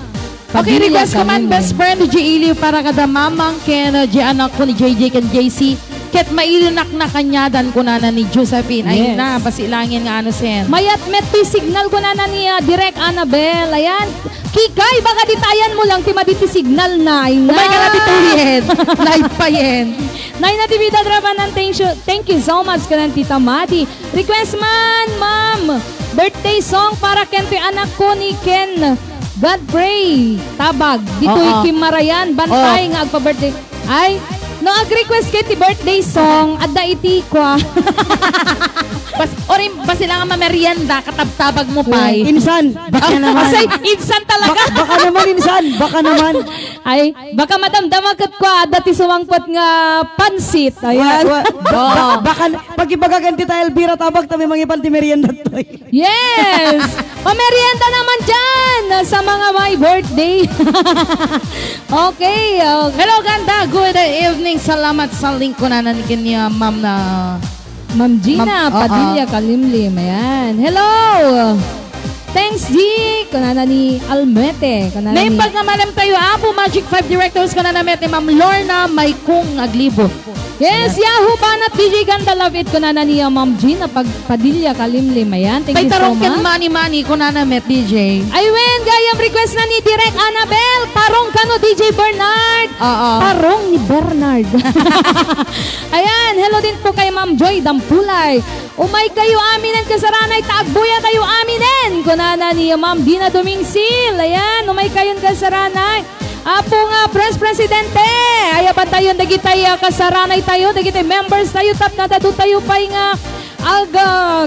Okay, Padilla, request ko man Camille. best friend ni J. para kada mamang ken J anak ko ni JJ ken JC. Ket mailinak na kanyadan ko na ni Josephine. Ay Yes. na, pasilangin nga ano sen. Mayat met ti signal ko na ni Direct Annabel. Ayan. Kikay, baka ditayan mo lang ti maditi signal na. Ay na. Umay ka na tituyen. Live pa yen. Nay Natividad Rabanan, thank you so much ka ng Tita Mati. Request man, ma'am. Birthday song para kente anak ko ni Ken. God pray. Tabag. Dito'y Kim Marayan. Bantay nga agpa-birthday. Ay, no ag-request kay ti birthday song. Adda iti kwa. Bas sila nga mamerienda, katabtabag mo pa. Insan, baka naman. Asay, insan talaga. Baka naman insan, baka naman. Ay, baka madamdamagat ko dati sumangkot nga pansit. Ayan. Baka pag ibagaganti tayo Elvira tabag kami mangipan ti merienda to. Yes! Pamerienda naman dyan sa mga may birthday. Okay. Hello ganda, good evening. Salamat sa link ko na nanikin niya ma'am na Ma'am Gina Ma'am, Padilla Kalimlim. Ayan. Hello! Thanks, G! Kunana ni Almete. Kunana Name ni... pag nga malam tayo, Apo Magic 5 Directors ko na namet ni Ma'am Lorna Maykong Aglibo. Yes, Yahoo Banat DJ Ganda Love It. Kunana ni Ma'am Gina Padilla Kalimlim. Ayan. Thank you so Paitarong ken much. money ko na namet DJ. Aywen, gayam request na ni Direct Annabel. Parong kano DJ Bernard. Parong ni Bernard. Ayan, hello din po kay Ma'am Joy Dampulay. Umay kayo aminen kasaranay, taagbuya kayo aminen. Kunana ni Ma'am Dina Domingsil. Ayan, umay kayo kasaranay. Apo nga, Press Presidente. Ayapan tayo, dagitay kasaranay tayo, dagitay members tayo, tap na dadu tayo pa'y nga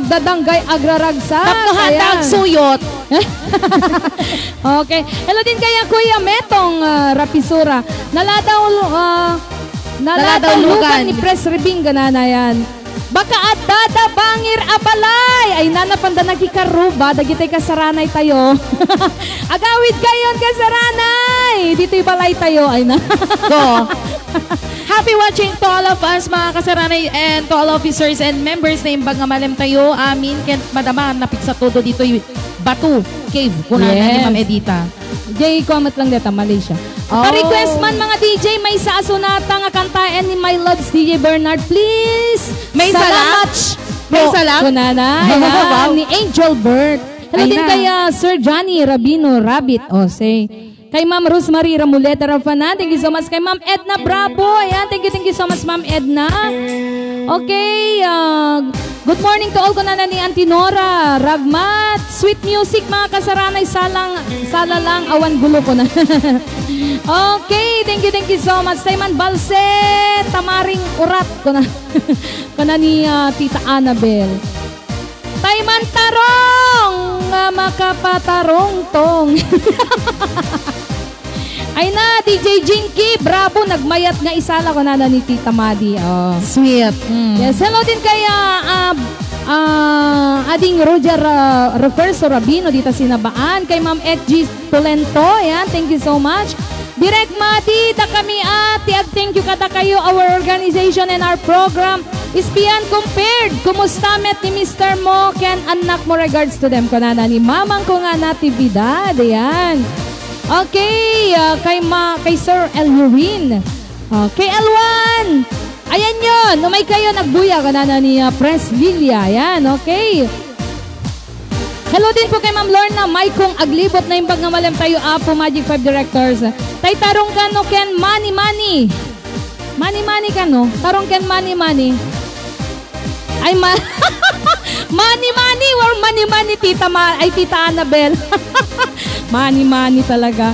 dadanggay agraragsa. Tapnohan suyot. Okay. Hello din kaya Kuya Metong Rapisura. Naladaw lugan ni Press Rebing ganana yan. Baka adada bangir abalay. Ay nanapanda nagkikaruba. Dagitay kasaranay tayo. Agawid kayon kasaranay. Dito'y balay tayo. Ay na. Go. Happy watching to all of us mga kasaranay and to all officers and members na imbag nga malam tayo. Amin. Kent madama napit sa todo dito Batu Cave. Kunanan Yes. ni Ma'am Edita. Jay, comment lang dito, Malaysia. Oh. Pa-request man mga DJ, may sa asunata nga kantaan ni My Loves DJ Bernard, please. May isa lang? May isa lang? Kunana, Wow. ni Angel Bert. Hello Ay din na. kay Sir Johnny Rabino Rabbit, say. Kay Ma'am Rosemary Ramuleta Rafana, thank you so much. Kay Ma'am Edna Bravo, ayan, thank you so much Ma'am Edna. Okay, good morning to all ko na ni Auntie Nora, Ragmat, sweet music mga kasaranay, sala lang, awan gulo ko na. Okay, thank you so much. Tayman Balse, Tamaring Urat ko na, ko na ni Tita Annabel. Tayman Tarong, nga makapatarong tong. Ay na, DJ Jinky, bravo, nagmayat nga isala ko na ni Tita Madi. Oh. Sweet. Yes, hello din kay ading Roger Reverso Rabino dito sinabaan. Kay Ma'am Edgy Tolento, yan, thank you so much. Direct Madi, da kami thank you kada kayo, our organization and our program. Ispian compared, kumusta met ni Mr. Mo, ken anak mo regards to them. Kunana ni mamang ko nga natividad, yan. Okay, kay Sir Elurine. Kay Elwan. Ayan yun, umay kayo nagbuya kanana ni Pres Lilia. Ayan, okay. Hello din po kay Ma'am Lorna Maykong Aglibot na imbag nga malam tayo Apo Magic 5 Directors. Tay tarong ka no ken money. Money ka no? Tarong ken money. Ay money or money Tita Tita Annabel. Money talaga.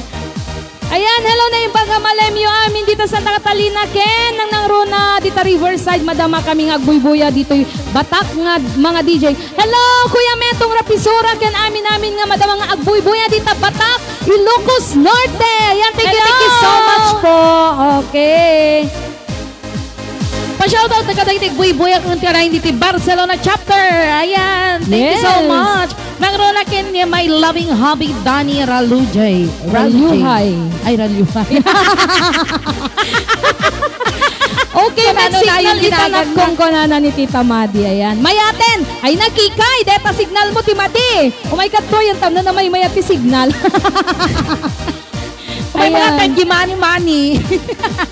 Ayan, hello na yung pagkamalemyo amin dito sa Catalina, Ken, nang Rona, dito Riverside, madama kami nga agbuy-buya dito yung batak nga mga DJ. Hello, Kuya Metong Rapisura, Ken amin nga madama nga agbuy-buya dito batak, Ilocos Norte. Ayan, thank you so much po. Okay. Pa-shoutout na kadagdag buy-buyak ng tirahin dito Barcelona chapter. Ayan, thank you so Yes. much. Nang rola ken niya my loving hobby Dani Ralujay. Raluhay. Ay, Raluhay. Okay, may Ano na signal yung dito ginagan na kung na ni Tita Madi. Ayan. Mayaten! Ay nakikay! Deta signal mo, Timati! Oh my God, to, yung tam na may mayati signal. May mga Ayan. tagi money.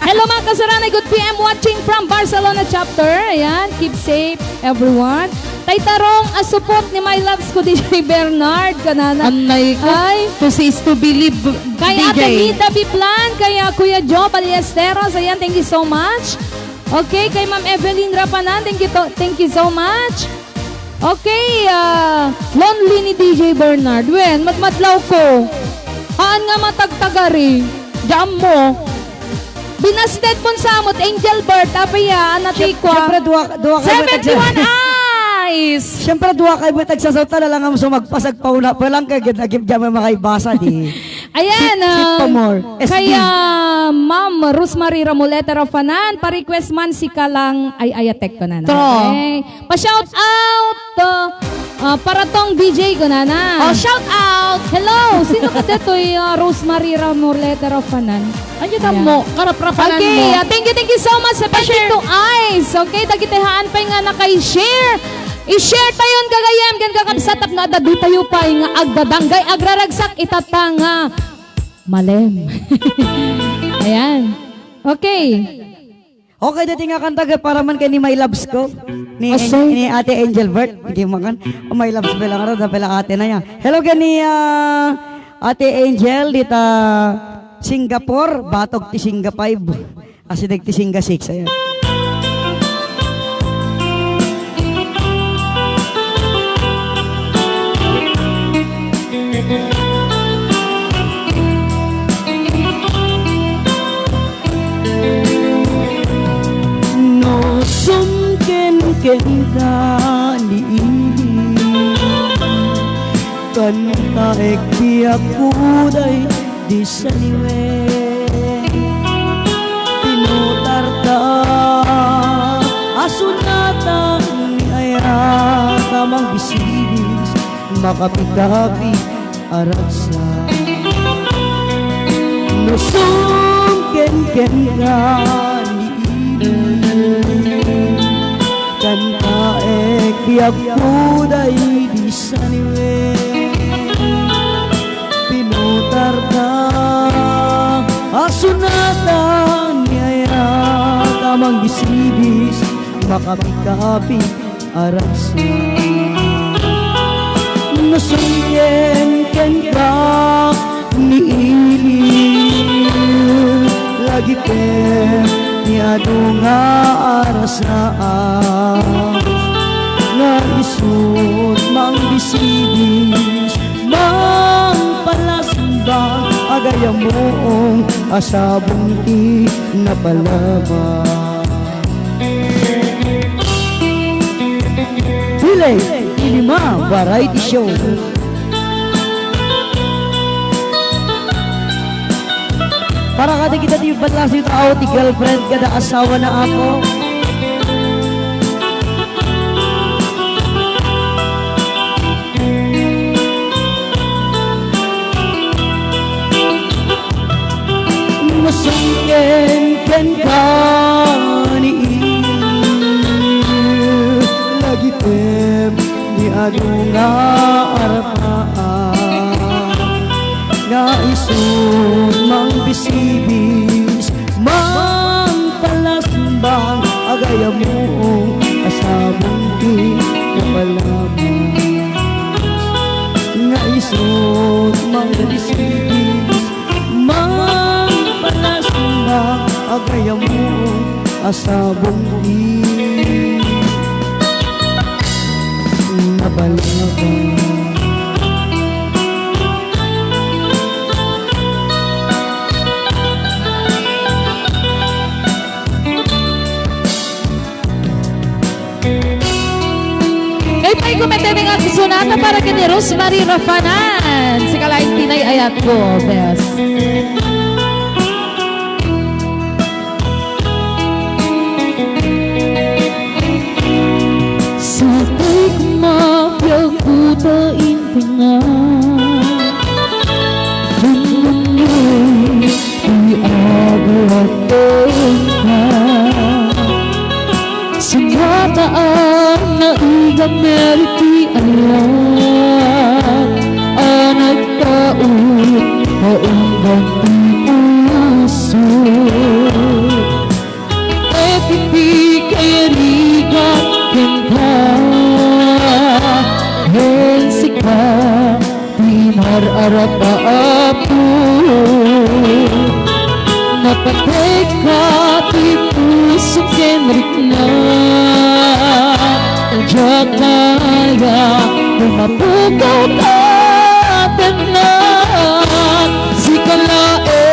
Hello mga kasaranay, good PM watching from Barcelona chapter. Ayan, keep safe everyone. Tay tarong support ni My Loves ko DJ Bernard kanana. Anay ko. Ay, To see is to believe, kay Ate DJ. Nita Biplan, kay Kuya Joe Ballesteros. Ayan, thank you so much. Okay, kay Ma'am Evelyn Rapanan, thank you so much. Okay, lonely ni DJ Bernard. Wen, matmadlaw ko. Haan nga matagtagari. Jam mo. Binasted mo samot, Angel Bird, apaya, anatikwa. Siyempre, duwa kayo 71 eyes! Siyempre, duwa kayo mo tagsasauta na lang ang sumagpasag pauna. Palang kayo, nagip dyan mga ibasa di. Ayan, Sit pa more. SD. kaya Ma'am Rosemary Ramuleta Rafanan, pa-request man si Kalang ay ayatek ko na na. Tro. Okay. Pa-shout out para tong DJ ko na na. Oh, shout out! Hello, sino ka dito Rosemary Ramuleta Rafanan? Ano ka mo? Karaprapalan mo. Okay, thank you so much sa 22 eyes. Okay, dagitehaan pa nga naka-share. I-share tayon kagayam gan kakabsatap nga dadu tayo pa nga agdadanggay agraragsak itatanga malem. Ayan. Okay. Okay, dati nga kanta ka para man kay ni My Loves ko. Ni, Asay. ni Ate Angel Bert. Hindi mo kan. Oh, My Loves pala nga rin. Pala ate na yan. Hello gani Ate Angel dita Singapore. Batog ti Singa 5. Kasi ti Singa 6. Ayan. No sumken ka ni kanta ekbiak kuday di saniwe tinutarta asunatan ni aya tamang bisibis makapitapi aragsa no sumken ka kan kaek biak kuday di saniwe kasunatan niya tamang bisibis makapikapi arasa nasungyen ken ka ni ilir lagi pem ni adunga arasa nga isut mang bisibis mang palasmbang agaya moong asabong ti napalaman Bilay Tilima Variety Show. Para kada kita di batlas yung tao, ti girlfriend kada asawa na ako. Masungken ken ka ni lagi tem ni adunga arapaan nga isut mang bisibis mang palasmbang agaya mo asabong di napalaman nga isut mang bisibis mang palasmbang agaya mo asabong di napalaman Ay kumetebing ang sunata para kay Rosemary Rafanan. Si kalaing tinay ayat ko, bes. Sabay kumapyag puta intinga Bumunoy iagawat ka Sumataan na igameriti alam Anak taon paunggang puso Epipi kaya rigat kenta Hensika Tinar arapa apo Napatek ka ti puso kenrik na Jakaya Pumapukaw ka Tenak Si kalae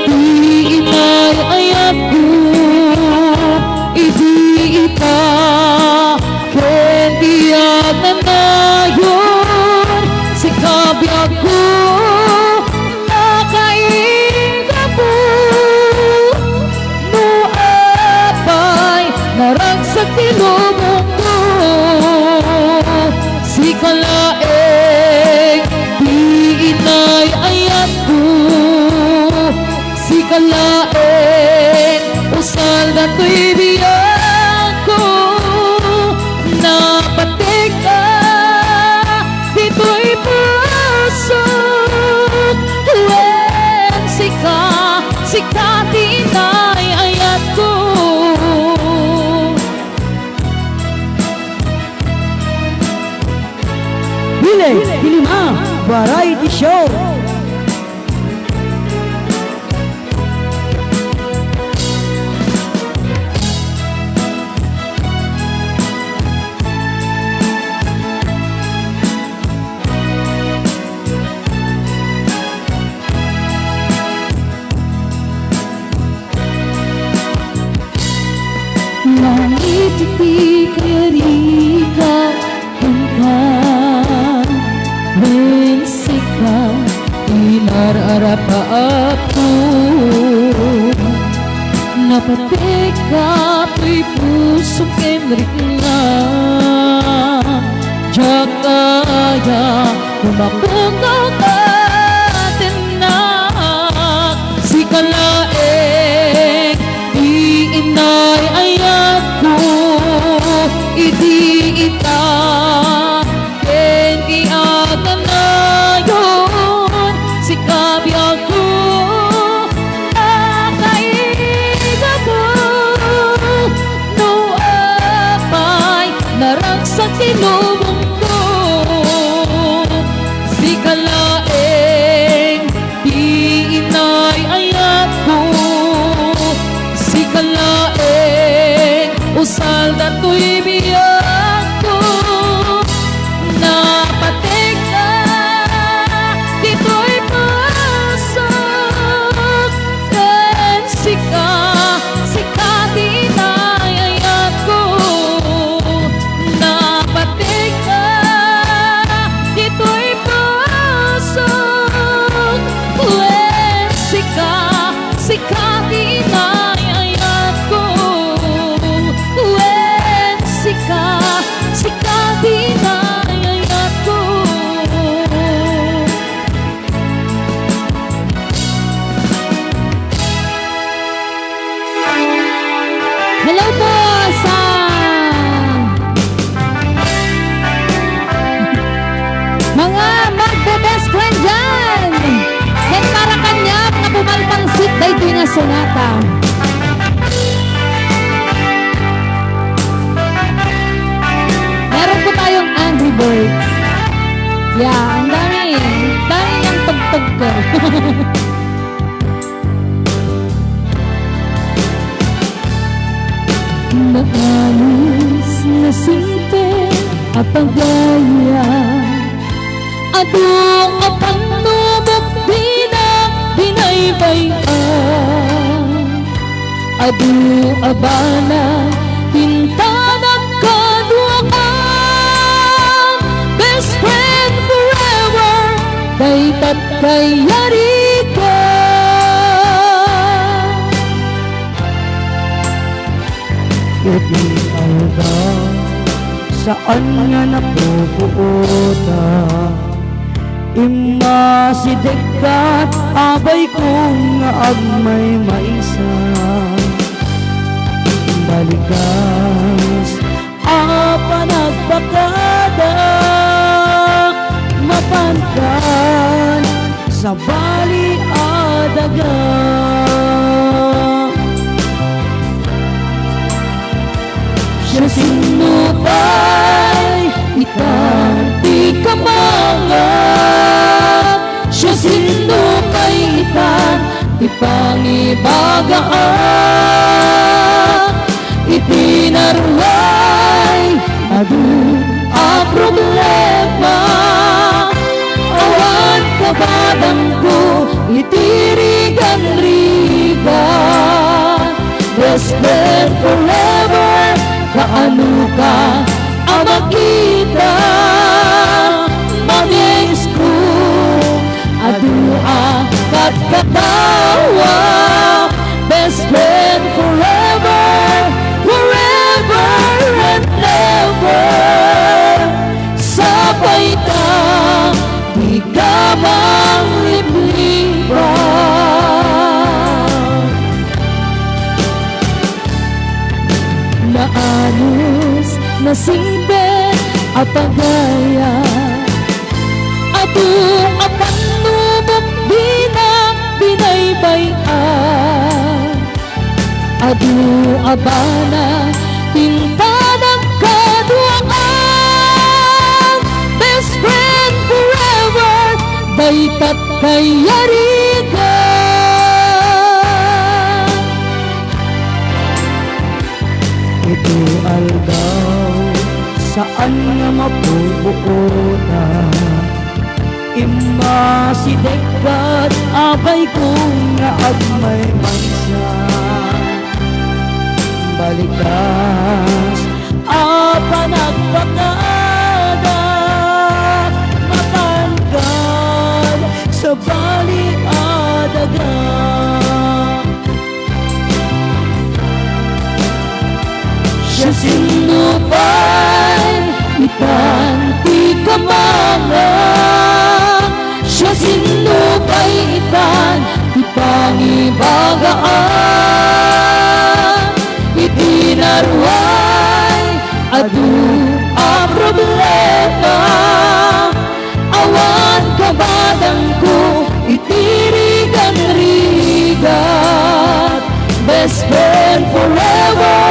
Di inay ayat ko Idi ita Kendiyan na yun Si kabyak ko Nakainga po No apay Naragsak tinumong ko Si kalaeng Di inay ayat ko Si kalaeng Usal na to'y biyak ko Napatik ka Dito'y pasok When sika tinay ayat ko Bilay Tilima Variety Show. Langit di kerika Tengah Mensika Inar arapa apo Napateka Tuy pusok kenrik na Jakaya Kumapukaw ka Tenak Si kalaeng Di inay ayat ko Idi ita Kendiyan na yun Si kabyak ko Sonata. Meron po tayong Angry Birds. Yeah, ang dami. Dami niyang tugtog ko. Naalis na simpe at pagaya Adung at ang nubok binang binaybayan Adu abana tintanan kaduakan Best friend forever daytat kayari ka Iti alda saan nga napupuota Ima si Dekat abay kong agmay maisa Balikas apa nagpakada Mapantan sa bali adaga Siya sinutay itanti kamangat Siya sinutay itanti pangibagaan Itinarway adu a problema Awan kabadang ko itirigan-rigan Best friend forever Kaano ka ang makita Mangings ko Adua kat katawa Best friend forever Forever and never Sabay ka Di ka mang libliban Naanos na simpe at pagaya Ato at ang nubok binang binaybayan Adu abana tintanang kaduakan Best friend forever daytat kayarigan Ito aldaw saan nga mapupuota Ima si Dekat abay kong nga agmay mansa Balikas apa nagpakada Mapanggan sa bali adaga Siya sinupay itanti kamangan Siya sinupay itanti pangibagaan Itinarway adu a problema Awan kabadang ko itirigan-rigan Best friend forever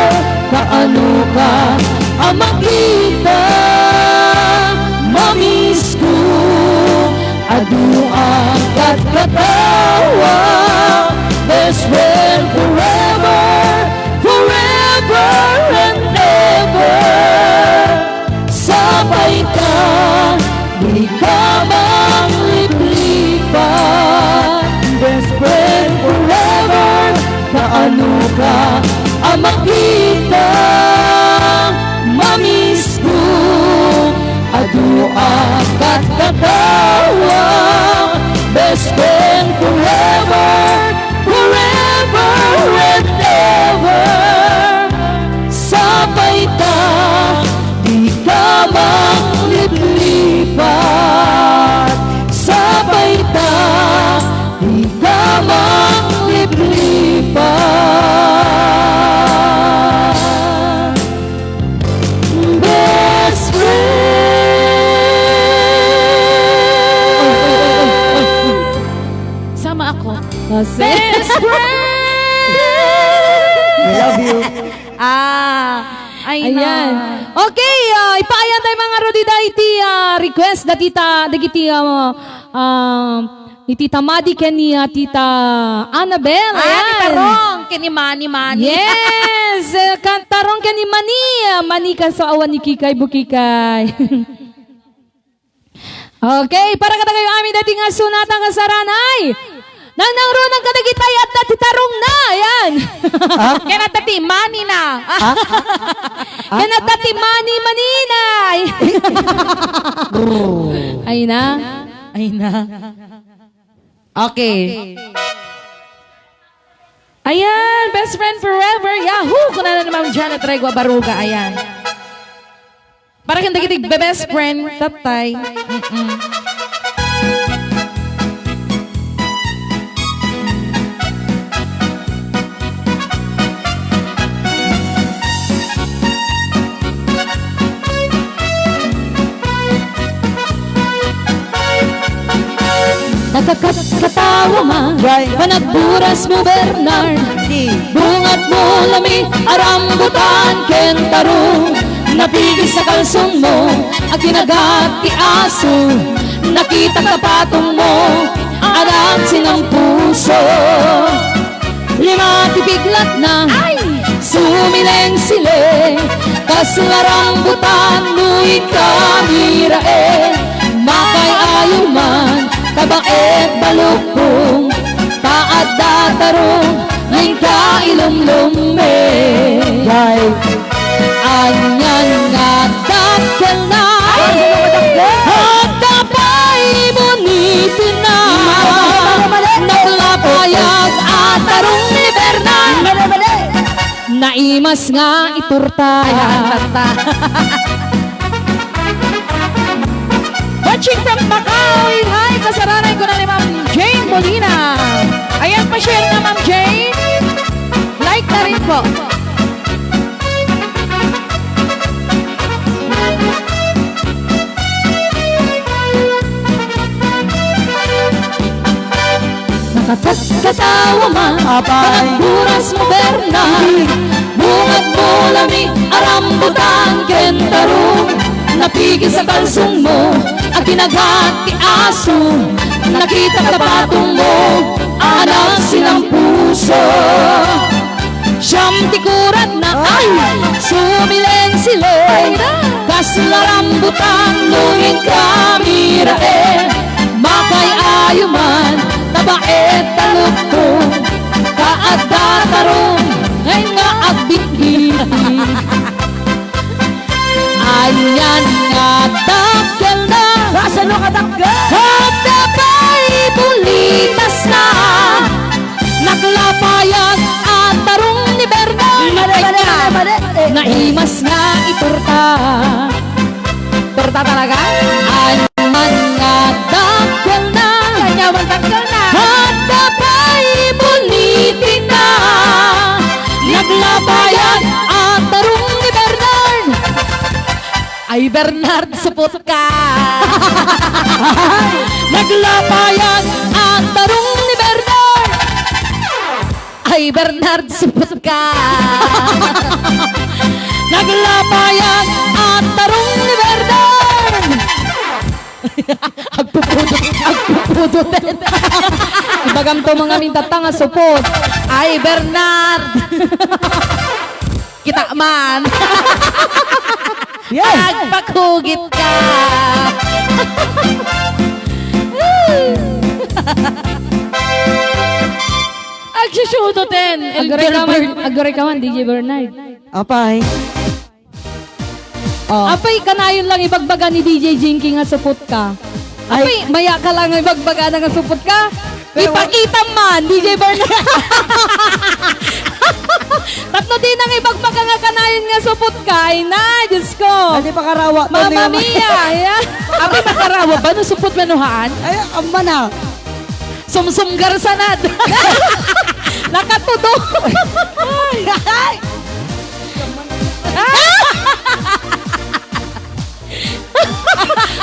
Kaano ka ang makita Mamiss ko Adu ang katawa Best friend forever Forever and ever Sabay ka Di ka mang liplipan Best friend forever Kaano ka ang makita Mamiss ko Adu ang katawa Best friend forever Forever and ever Sabay ka Di ka mang liplipan Sabay ka Di ka mang liplipan Best friend Sama ako. Best friend We love you. Ay Ayan. na. Okay, ipaayan tayo mga rodida iti request da tita dagiti ni Tita Madi ken ni Tita Annabel. Ayan, itarong. Kinimani, mani. Yes! Kantarong ka ni Mani. Mani ka sa awan ni Kikay Bukikay. Okay, para ka kayo amin dating nga sunatan ka sa ranay. Nang runang kadagitay at natitarong na. Ayan. Kaya tati, mani na. Kanatati Mani Maninay. Ay na. Ay na. Okay. Ayan, best friend forever. Yahoo! Kung na naman Janet Regua Baruga. Ayan. Para kang dagitig best friend, tatay. Nakakatawa man. Right. Panagburas mo Bernard. Di. Bungat mo lami, arambutan kentaro. Napigil sa kalsong mo, ang kinagat ti aso. Nakita kapatong mo, alam sinang puso. Lima tibiglat na, sumileng sile. Kasularambutan mo'y kamirae. Makay ayuman, tabaet balukong. Taat datarong, ngayon ka ilumlume. Yay. Anyan nga dakkel na at kapay bunitin na naglapayag at tarong ni Bernal naimas nga iturta. Watching from Macau, hi! Kasaranay ko na ni Ma'am Jane Molina. Ayan, pa-share na Ma'am Jane. Like na rin po. Nakakatawa man, Apay. panagburas mo Bernal. Bungat mo lami, arambutan kentaro. Napigil sa kalsong mo, ang kinagat ti aso. Nakita kapatong mo, anak silang puso. Siyam tikurat na ay, sumileng sile. Kasularambutan, luhin kamirae. Makay ayuman, tabaet talukong. Kaat datarong, ngay nga agbitbiti. Anyan nga dakkel na Kasano ka dakkel? at napay bulitas na naglapayag at tarong ni Bernal naimas nga iturta. Torta talaga? Anyan nga dakkel na Kanyaman tanggal na. at napay bulitin na naglapayag at tarong ni Bernal. Ay, Bernard, supot ka. Naglapayag ang tarong ni Bernard. Ay, Bernard, supot ka. Naglapayag ang tarong ni Bernard. Agpupudutin. Ibagam to mga mintatanga supot. Ay, Bernard. Kita man. Yes. Agpakugit ka. Agsusudutin. Agore ka man, DJ Bernard. Apay. Oh. Apay, kanayon lang ibagbaga ni DJ Jinky nga supot ka. Apay, maya ka lang ibagbaga na nga supot ka. Ipakita man, DJ Bernard. Tatlo din ang ibagbaga nga kanayon nga supot ka. Ay na, Diyos ko. Hindi pa karawa. Mamma mia. Ayan. Abi makarawa ba? No supot menuhaan? Ay, amma na. Sumsum garsanad. Nakatudo.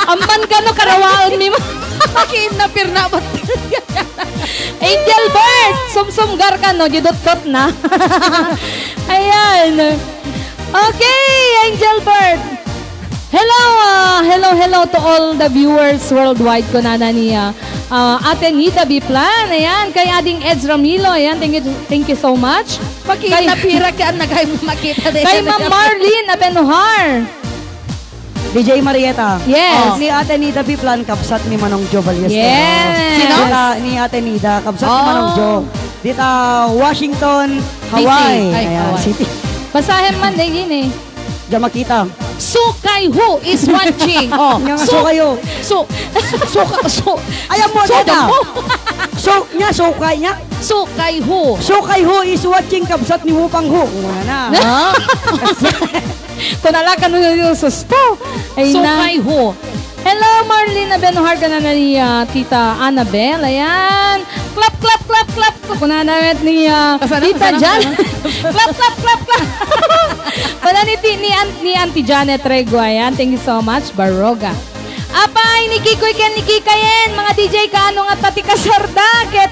Amman ka no karawaon ni mo. Makin na pirna. Angel Bird! Sumsumgar ka, no? Didot-dot na. Ayan. Okay, Angel Bird. Hello to all the viewers worldwide ko na niya. Ate Nita Biplan, ayan, kay Ading Eds Ramilo, ayan, thank you so much. Makita na pira ka, nagay mo makita din. Kay Ma'am Marlene Abenuhar. DJ Marieta. Yes. Ni Ate Nida Biplan, kapsat ni Manong Jo Ballesteros. Yes. Sino? Ni Ate Nida, kapsat ni Oh. Manong Jo. Dita, Washington, Hawaii. Ay, Ayan, Hawaii. City. Basahin man din yun eh. Diyan makita. Sukay who is watching. Oh, So kayo. so Ayan mo, so Dada. Sukay niya. Sukay who. Sukay ho is watching kapsat ni Wupang ho. Una na. Huh? Kung nalakan mo yung susto. Ay na. Sukay who. Hello, Marlene Abenuhar ka na ni Tita Annabel. Ayan. Clap, clap, clap, clap. Kung nanamit ni Tita Jan. Clap, clap, clap, clap. Wala ni Auntie Janet Rego. Ayan. Thank you so much, Baroga. Apay, ni Kikoy ken ni Kikayen, mga DJ kaano nga tati kasarda, ket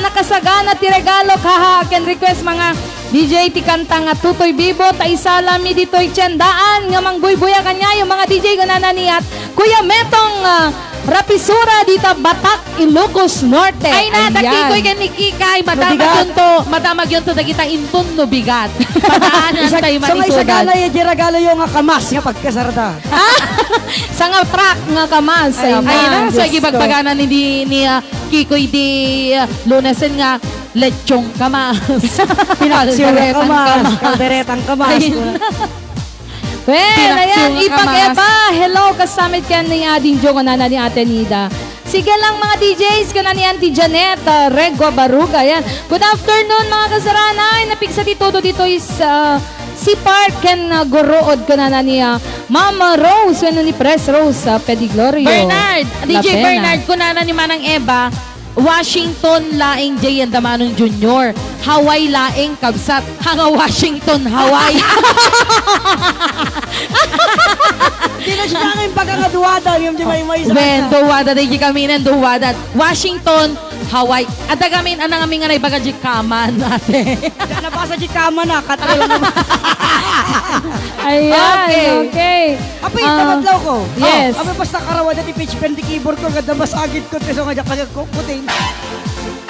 nakasagana ti regalo kaha, ken request mga DJ ti kanta nga tutoy bibo, ta isalami dito'y tiyandaan, nga mangbuybuya kanya, yung mga DJ ganana niya, Kuya Metong Rapisura dita Batak, Ilocos Norte. Ay na, Ayan. takikoy ka ni Kikay. Madamag yun to, dagita intun no bigat. Pataanan tayo So may manisudan. sagana yung regalo yung nga kamas nga pagkasarda. Sa nga track nga kamas. Ay, Ay, Ay na, Diyos sa ko. gibagpaganan ni Kikoy di lunasen nga lechong kamas. Pinaksiw nga Kalderetang kamas. Kalderetang kamas. Ay, Well, Pinaksil ayan, nga ipag-eba. Hello, kasamit ka ni Ading Jo, kanana ni Ate Nida. Sige lang mga DJs, kanana ni Auntie Janet, Rego Baruga. Ayan. Good afternoon mga kasaranay. Napigsa dito is si Park ken Gorood kanana ni Mama Rose, ano ni Press Rose, Pediglorio. Bernard, DJ Lapena. Bernard, kunana ni Manang Eba, Washington laing Jay and Damanong Jr. Hawaii laing kabsat. Hanga Washington, Hawaii. Hindi na siya nga yung pagkakaduwada. Yung di may isa. Ben, duwada di kami ng duwada. Washington, Hawaii. At gamin anang aming nga na ibaga di kaman natin. Nabasa di kama na. Katrol naman. Ayan, okay. Apo yung tamatlaw ko. Yes. Apo basta karawa dati pitch pen di keyboard ko. Ganda masagit ko. Teso nga dyan pagkakuputin.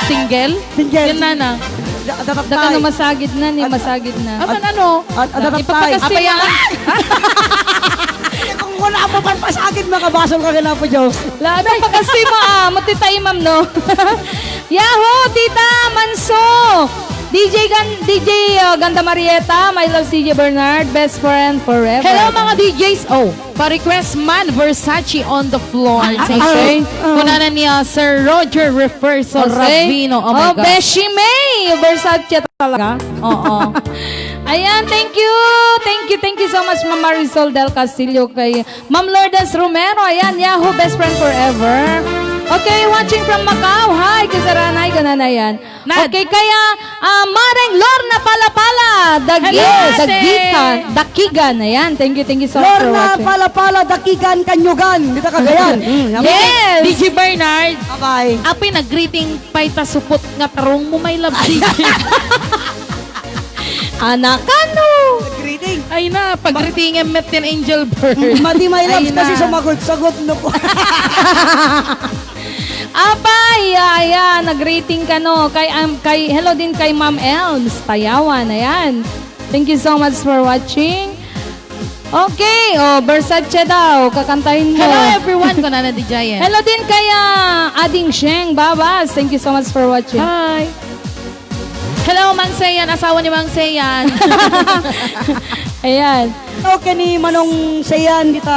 Single? Single. Yun na na. Daka Datatay. na masagid na, ni masagid na. Apan ano? Datatay. Ipapakasi Apa yan? Kung wala mo man pasagit, makabasol ka na po, Diyos. Labi pa kasi matita imam, no? Yahoo, Tita Manso! DJ Ganda Marieta, my love CJ Bernard, best friend forever. Hello mga DJs. Oh, pa-request man Versace on the floor. okay. Kunana niya Sir Roger Referso Ravino. Oh my God. Beshi May! Versace talaga. Oo. Ayan, thank you so much, Ma'am Marisol Del Castillo, kay Ma'am Lourdes Romero. Ayan, Yahoo, best friend forever. Okay, watching from Macau. Hi, kasaranay, ganun na yan. Nad. Okay, kaya Mareng Lorna Palapala, Dakigan. Ayan, thank you so much for Lorna, watching. pala, dakigan, kanyugan. Dito ka gayan. Yes! DJ Bernard, Bye. api nag-greeting pa'y tasupot nga tarong mo may love DJ. Anakano! Greeting. Ay na, pag-greeting em met yan Angel Bird. Madi my loves Ay na. kasi sumagot-sagot no po. Abay, ayan, nag-rating ka no. Hello din kay Ma'am Elms, Tayawan, ayan. Thank you so much for watching. Okay, Versace daw, kakantahin mo. Hello everyone, kunana di Giant. Hello din kay Ading Sheng Babas. Thank you so much for watching. Hi. Hello Mang Seyan, asawa ni Mang Seyan. Ayan. Okay ni Manong Sayan dita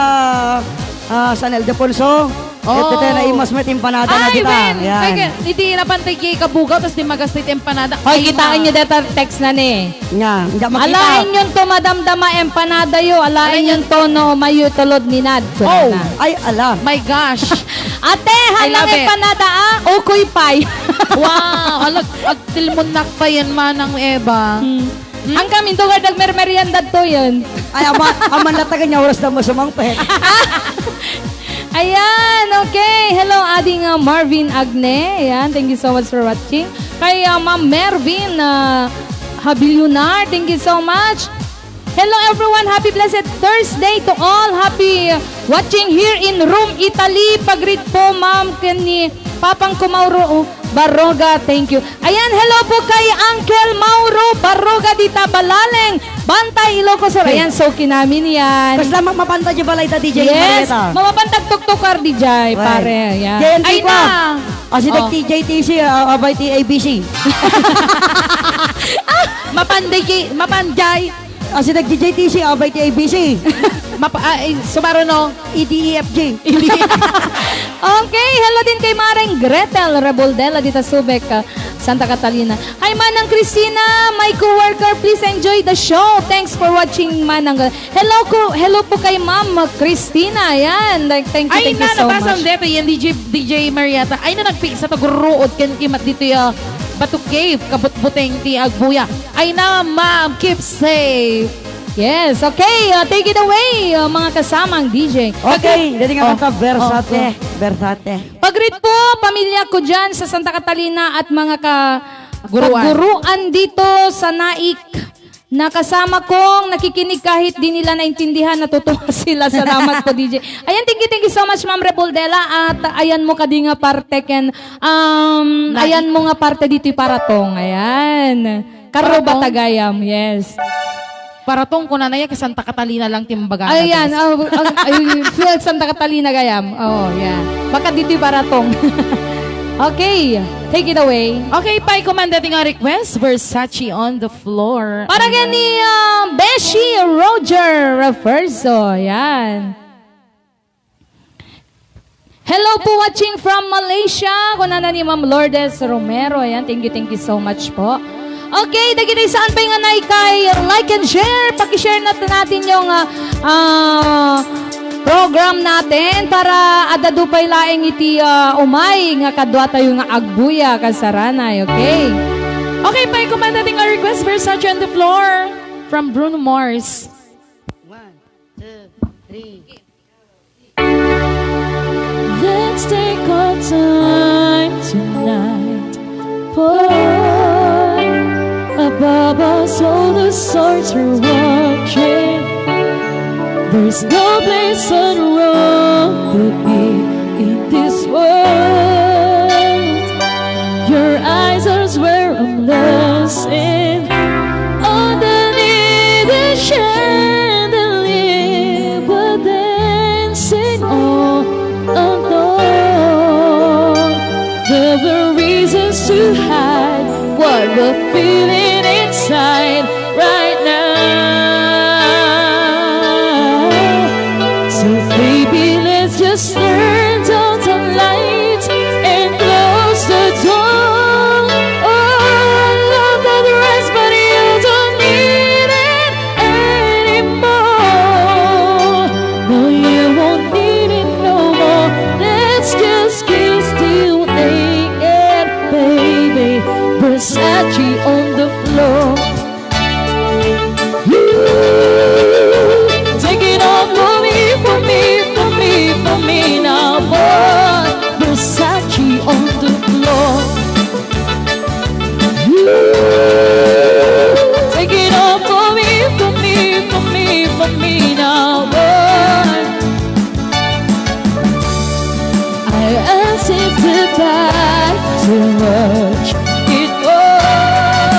San Ildefonso. Oh. Ito na imas met empanada na Ay, dita. Ben! Yan. Hindi napantay kay kabugaw, tapos di magastit empanada. Hoy, kitain nyo data text na ni. Nga, hindi makita. Alain yun to madamdama empanada yo. Alain yun to no mayo tulod ni Nad. Oh. Ay, alam. My gosh. Ate, hanang love it. empanada Ukoy pie. Wow, agtilmunak pa yan manang Eva. Ang kami tugar nagmermerienda to yun. Ay, aman latagan niya oras na mo sumangpet. Ayan, okay. Hello, ading Marvin Agne. Ayan, thank you so much for watching. Kay Ma'am Mervin Habilionar, thank you so much. Hello everyone, happy blessed Thursday to all. Happy watching here in Rome, Italy. Pag-greet po, Ma'am, kani Papang Kumauro Barroga, thank you. Ayan, hello po kay Uncle Mauro Barroga dita Balaleng, Bantay, Ilocos Sur. Ayan, so kinamin yan. Basta lamang mapanta dyan balay ta DJ Yes, Marieta. mamapantag tuktukar di jay, pare. Ayan. JNT Ay pa. na. Kasi TJTC, abay TABC. Mapanday. Kasi nag-JTC, abay TABC. Sumaro no. EDEFG. Okay, hello din kay Maring Gretel Reboldela dita Subic, Santa Catalina. Hi Manang Cristina, my co-worker, please enjoy the show. Thanks for watching Manang. Hello po kay Ma'am Cristina. Ayan, thank you so nabasang much. dito yan DJ Marieta. Ay na nagpik sa tagruod kan kimat dito ya Batuk Cave, kabutbuteng ti Agbuya. Ay na, ma'am, keep safe. Yes, okay. Take it away, mga kasamang DJ. Okay, dati nga kanta, Versate. Versate. Pag-greet po, pamilya ko dyan sa Santa Catalina at mga Guruan. kaguruan dito sa Naik. Nakasama kong nakikinig kahit di nila naintindihan, natutuwa sila. Salamat po, DJ. Ayan, thank you so much, Ma'am Reboldela. At ayan mo kadi nga parte, Ken. Ayan mo nga parte dito paratong. Ayan. Karo Paratong? Batagayam, yes. Para tong kunanaya ka Santa Catalina lang timbaga. Ayan, Santa Catalina Gayam. Oh, yeah. Baka dito paratong. Okay, take it away. Okay, pa commanded nga request, Versace on the floor. Para gani Beshi Roger Reverso. Yan. Hello po watching from Malaysia. Kunana ni Ma'am Lourdes Romero. Ayan, thank you so much po. Okay, dagiti saan pa yung kay like and share. Paki-share natin yung program natin para adadupay laing iti umay nga kadwa tayo nga agbuya kasaranay, okay? Okay, pa commanded nga request, Versace on the floor from Bruno Mars. 1, 2, 3. Let's take our time tonight. Boy, above us all the stars are watching. There's no place I'd rather be in this world. Your eyes are where I'm lost in. Underneath the chandelier, we're dancing all alone. There were reasons to hide what we're feeling inside right now. So baby, let's just turn down the lights and close the door. Oh, I love the rest, but you don't need it anymore. No, you won't need it no more. Let's just kiss till naked, baby. Versace on the floor. Take it off for me, for me, for me, for me now, boy. Versace on the floor. Take it off for me, for me, for me, for me now, boy. I asked him to buy too much. It was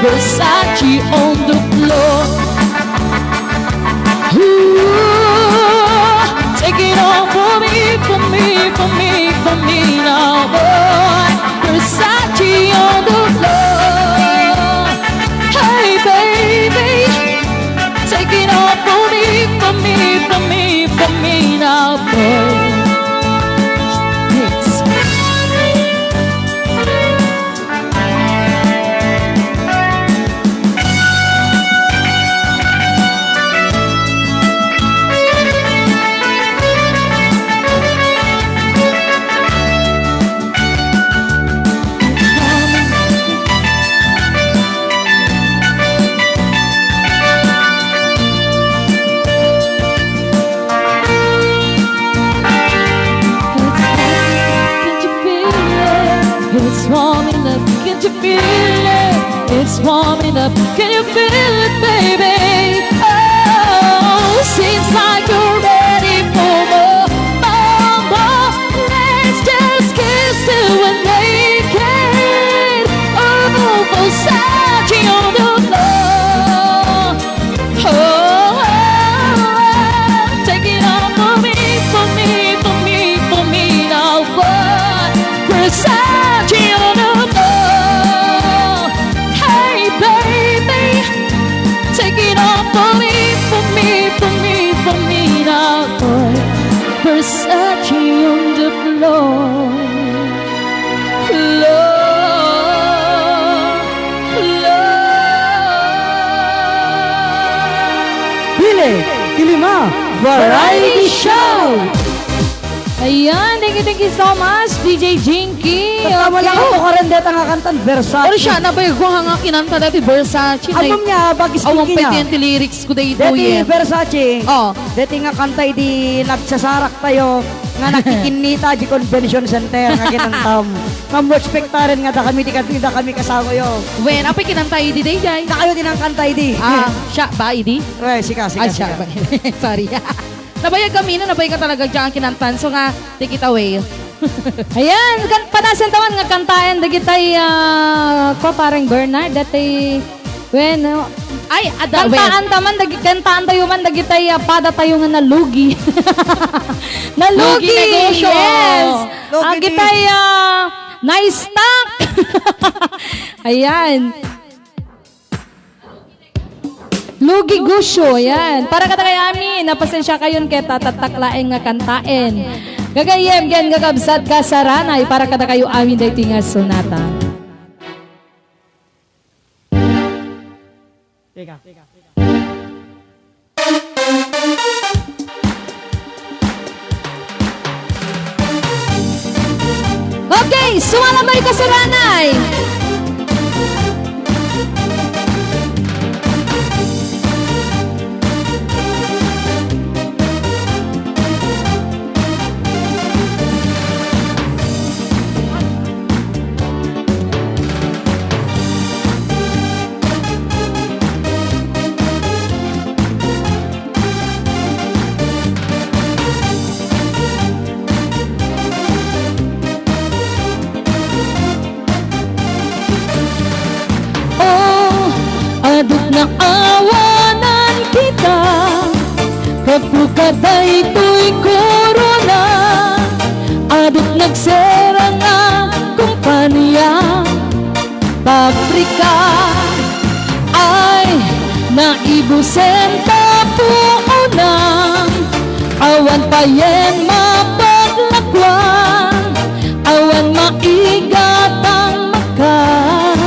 Versace on the floor. Ooh, take it all for me, for me, for me, for me now, boy. Versace on the floor. Hey, baby, take it all for me, for me, for me, for me now, boy. Yes. It's warming up, can't you feel it? It's warming up, can you feel it, baby? Oh, seems like you're ready for more, more, more. Let's just kiss till we're naked. Oh, Versace on the floor. Oh, take it all for me, for me, for me, for me now, boy. Versace on the floor. Hey, baby, take it all for me, for me, for me, for me now, boy. Versace on the floor. Floor, floor. Bile, Tilima, Variety Show! Ayan, thank you so much, DJ Jinky. Tama lang ako karendeta nga kantan, Versace. Or siya, nabay ko nga kinanta dati Versace. Album niya, bagis Awang kinki niya. pwede lyrics ko dito Dati yan. Versace. Oh. Dati nga kantay di nagsasarak tayo nga nakikinita di convention center nga kinantam. Nga expectaren nga da kami di kami kasama yo. When, apay kinanta idi day jay. Na kayo din ang kantay di. Siya ba idi? Eh, sika. Siya ba? Sorry. Nabayag kami na, nabayag ka talaga dyan ang kinantan. So nga, take it away. Ayan, panasan taman nga kantayan dagitay ko parang Bernard dati when Ay, ada, when. kantaan taman kantaan tayo man dagitay pada tayo nga nalugi. Nalugi. Lugi negosyo. Yes. Lugi Ang gitay na-stock. Ayan. Lugi gusyo, yan. Para kata kay amin, napasensya kayon kay tatataklaeng nga kantaen. Gagayem, gen gagabsat ka sa ranay, para kata kayo amin dahi nga sonata. Teka. Okay, sumalamay ka sa ranay. Aduk na awanan kita Kapuka ito'y korona Aduk nagsera nga kumpanya Pabrika Ay naibusen tapuunang Awan payen mapaglakwan Awan maigatang makan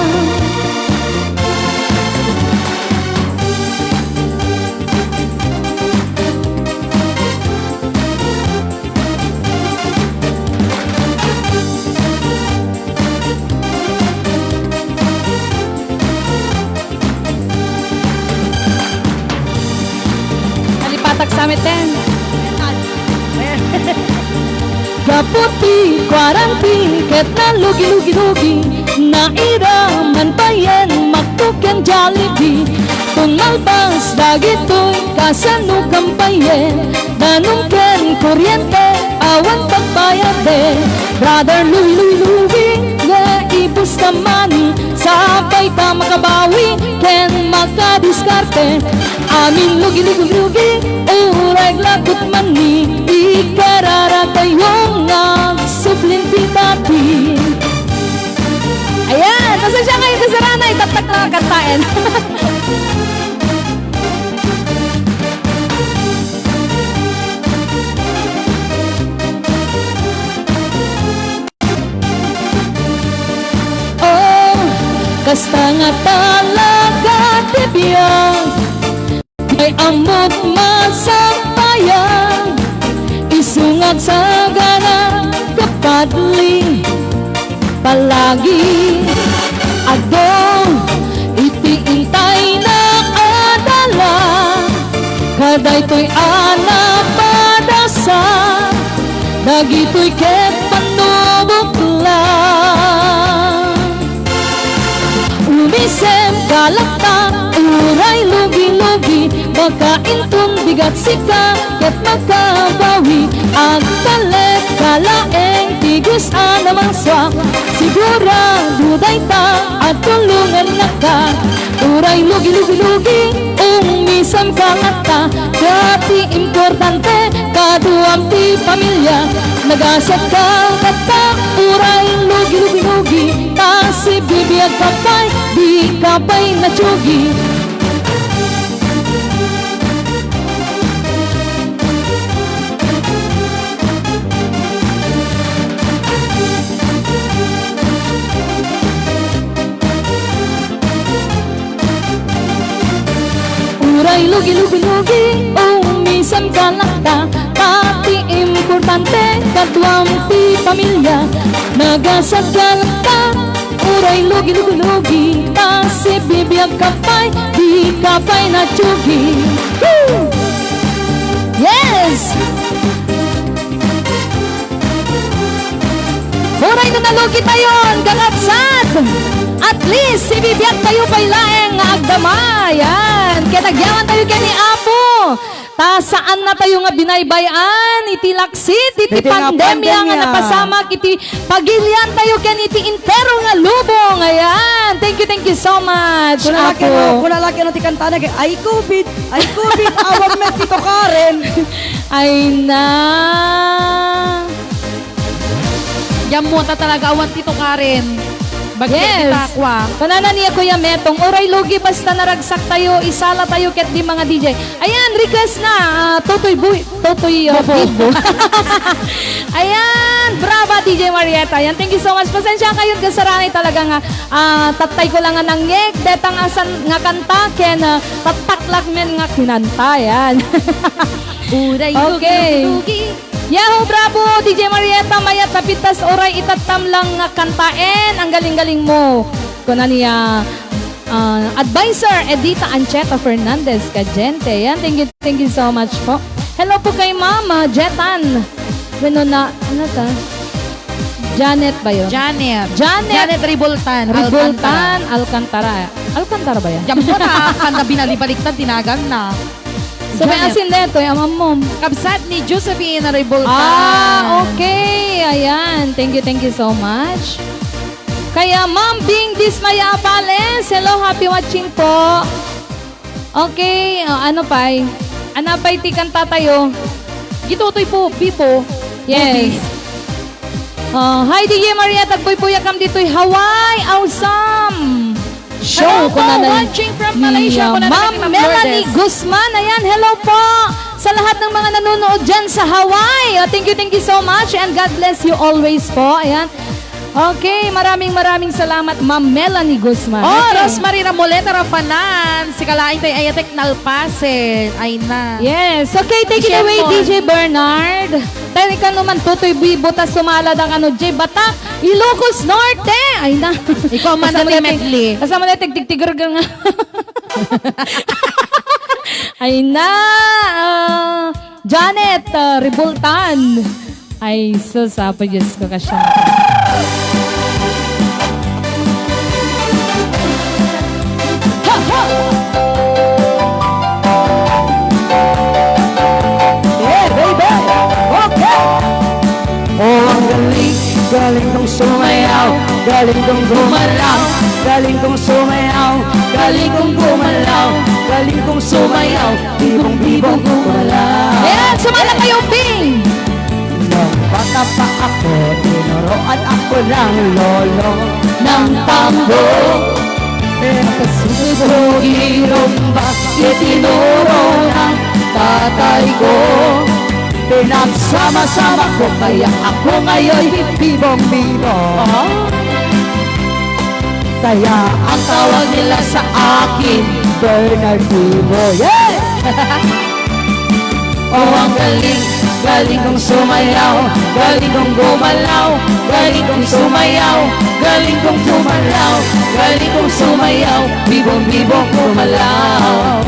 Alipatak sa amin ten. Kaputi, quarantine, ket na lugi-lugi-lugi Nairaman pa yan, maktukyan Jollibee Kung malbas, dagito'y kasanukang payen Nanungken, kuryente, awan pagbayade Brother, lugi-lugi-lugi, nga ibus ka money Sabay ta makabawi, diskarte amin lugi-lugi-lugi uray lagot man ni ikarara kayong nagsubling pitati. Ayan, pasensya kayo kasarana, itatak na kantain. Oh, kasta nga talaga tibiyang may amok masampayan isungat sa gana kapadling palagi adong itiintay na adala kaday to'y anak padasa dagito'y ket panubok lang umisem kalakta uray lugi-lugi baka intong bigat sika ket makabawi ang talek kalaeng tigos anamang swak siguraduday ta at tulungan na ka uray lugi-lugi-lugi umisam kalakta dati importante kaduam ti pamilya nagasat ka kata uray lugi-lugi-lugi ta si bibiyag kapay di kapay na tsugi. Uray lugi-lugi-lugi umisam ka lakta pati importante kaduam ti pamilya nagasat ka lakta uray lugi-lugi-lugi ta si bibiyag kapay di kapay na tsugi. Woo! Yes! Uray na nalugi tayon galatsad at least si bibiyag tayo pa'y laeng nga agdamay yan kaya nagyaman tayo kaya ni Apo ta saan na tayo nga binaybayan iti laksit iti Iti nga pandemya nga pandemya. napasamak iti pagilian tayo kaya iti intero nga lubong ayan thank you so much Apo. Kung lalaki ano ti kantana kay ay COVID, awag met Tito Karen. Ay na Yan mo ta talaga awan Tito Karen. Bagay Yes. kita kwa. Panana niya Kuya Metong, oray lugi basta naragsak tayo, isala tayo ket di mga DJ. Ayan, request na, Totoy Bibo. Ayan, brava DJ Marietta. Ayan, thank you so much. Pasensya kayo kasaranay talaga nga, tatay ko lang nga nangyek, detang asan nga kanta, ken tataklak men nga kinanta. Ayan. Uray Okay. lugi-lugi. Yahoo, bravo, DJ Marietta, mayat napitas oray itatam lang nga kantaen. Ang galing-galing mo. Kuna niya, advisor Edita Ancheta Fernandez Kajente. Yan, thank you so much po. Hello po kay Mama Jetan. Ano na, ano ta? Janet ba yun? Janet Ribultan. Alcantara. Alcantara ba yan? Diyan mo na, kanda binalibaliktad, tinagan na. So may asin neto, yung amam. Kabsat ni Josephine Ribultan. Okay. Ayan. Thank you so much. Kaya Ma'am Bing Dismaya Apales. Hello, happy watching po. Okay. Ano pa'y? Ano pa'y tikan tatayo? Gitutoy po, Bipo. Yes. Hi, DJ Maria. Tagpoy po yakam dito'y Hawaii. Awesome. Show Hello po, watching from Malaysia. Kuna Ma'am naman ni Ma'am Melanie Lourdes. Guzman. Ayan, hello po sa lahat ng mga nanonood dyan sa Hawaii. Thank you so much and God bless you always po. Ayan. Okay, maraming salamat Ma'am Melanie Guzman. Oh, Okay. Rosemary Ramoleta Rafanan. Si Kalain tayo ayatek nalpase. Ay na. Yes. Okay, take it away, Siyempre. DJ Bernard. Tayo ka naman, Tutoy Bibo, tas sumalad ang ano, J. Batak, Ilocos Norte. Ay na. Ikaw man Kasama ang natin- medley. Kasama na tig-tig-tigar nga. Ay na. Janet Ribultan. Ay, sus, apa Diyos ko kasya. Yeah, baby! Okay! Oh, ang galing, galing nung sumayaw, galing kong gumalaw, galing kong sumayaw, galing kong gumalaw, galing kong sumayaw, bibong-bibong gumalaw. Ayan, sumala kayo, Ping! Nung bata pa ako, tinuruan ako ng lolo ng tambo. Susuhirong ba itinuro ng tatay ko? Pinagsama-sama ko kaya ako ngayon bibong-bibo. Kaya ang tawag nila sa akin Bernardino. Yeah! Oh, ang galing, galing kong sumayaw, galing kong gumalaw, galing kong sumayaw, galing kong gumalaw, galing kong sumayaw, bibong-bibong gumalaw.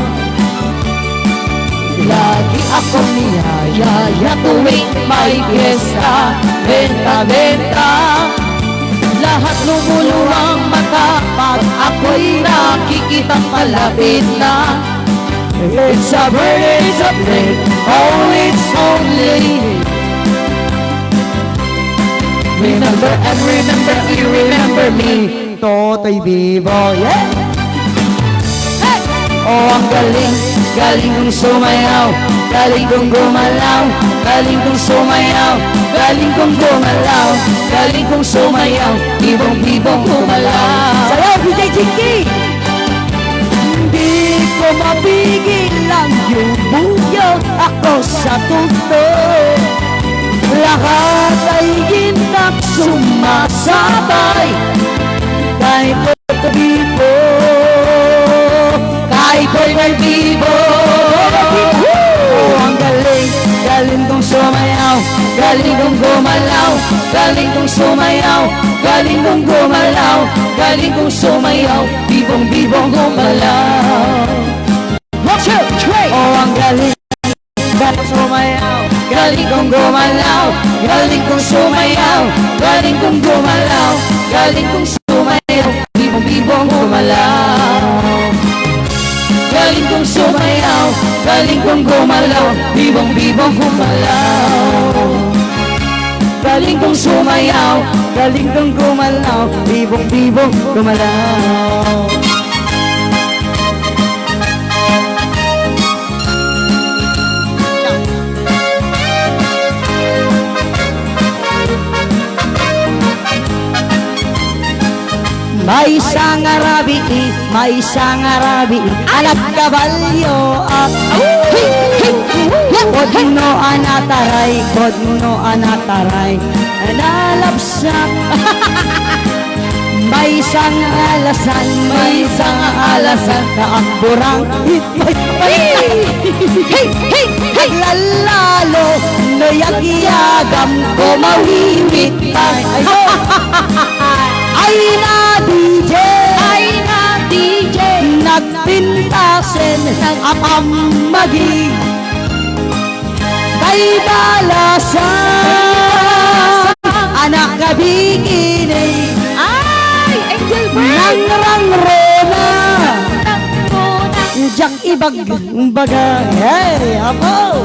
Lagi akong niyayaya tuwing may fiesta, benta-benta. Lahat lumuluwang mata pag ako'y nakikitang malapit na. It's a bird, it's a plane, oh, it's only. Remember and remember, you remember me, Totoy Vivo, yeah! Hey! Oh, ang galing, galing kong sumayaw, galing kong gumalaw, galing kong sumayaw, galing kong gumalaw, galing kong sumayaw, bibong-bibong gumalaw. Sayaw, DJ Jinky! Hindi ko mapigil ang yubuyog ako sa tuto. Lahat ay gintak sumasabay kahit Puerto Vivo, kahit Puerto Vivo. Oh, ang galing, galing kong sumayaw, galing kong gumalaw, galing kong sumayaw, galing kong gumalaw, galing kong sumayaw, bibong-bibong gumalaw. Oh, ang galing, galing sumayaw, galing kong gumalaw, galing kong sumayaw, galing kong gumalaw, galing kong sumayaw, bibong-bibong gumalaw. Galing kong sumayaw, galing kong gumalaw, bibong-bibong gumalaw. Galing kong sumayaw, galing kong gumalaw, bibong-bibong gumalaw. May isang arabi, may isang arabi, anak kabalyo ako. Kodno anataray, kodno anataray, nalapsak. May isang alasan, may isang alasan, na ang burang naglalalo, nayagiyagam ko mawiwit pag. Ay na DJ, ay na DJ, nagpintasen ng apamagi. Kay balasan, anak kabigini, Ay, Angel Bird! nang rangrona, jak ibag baga, hey, apo.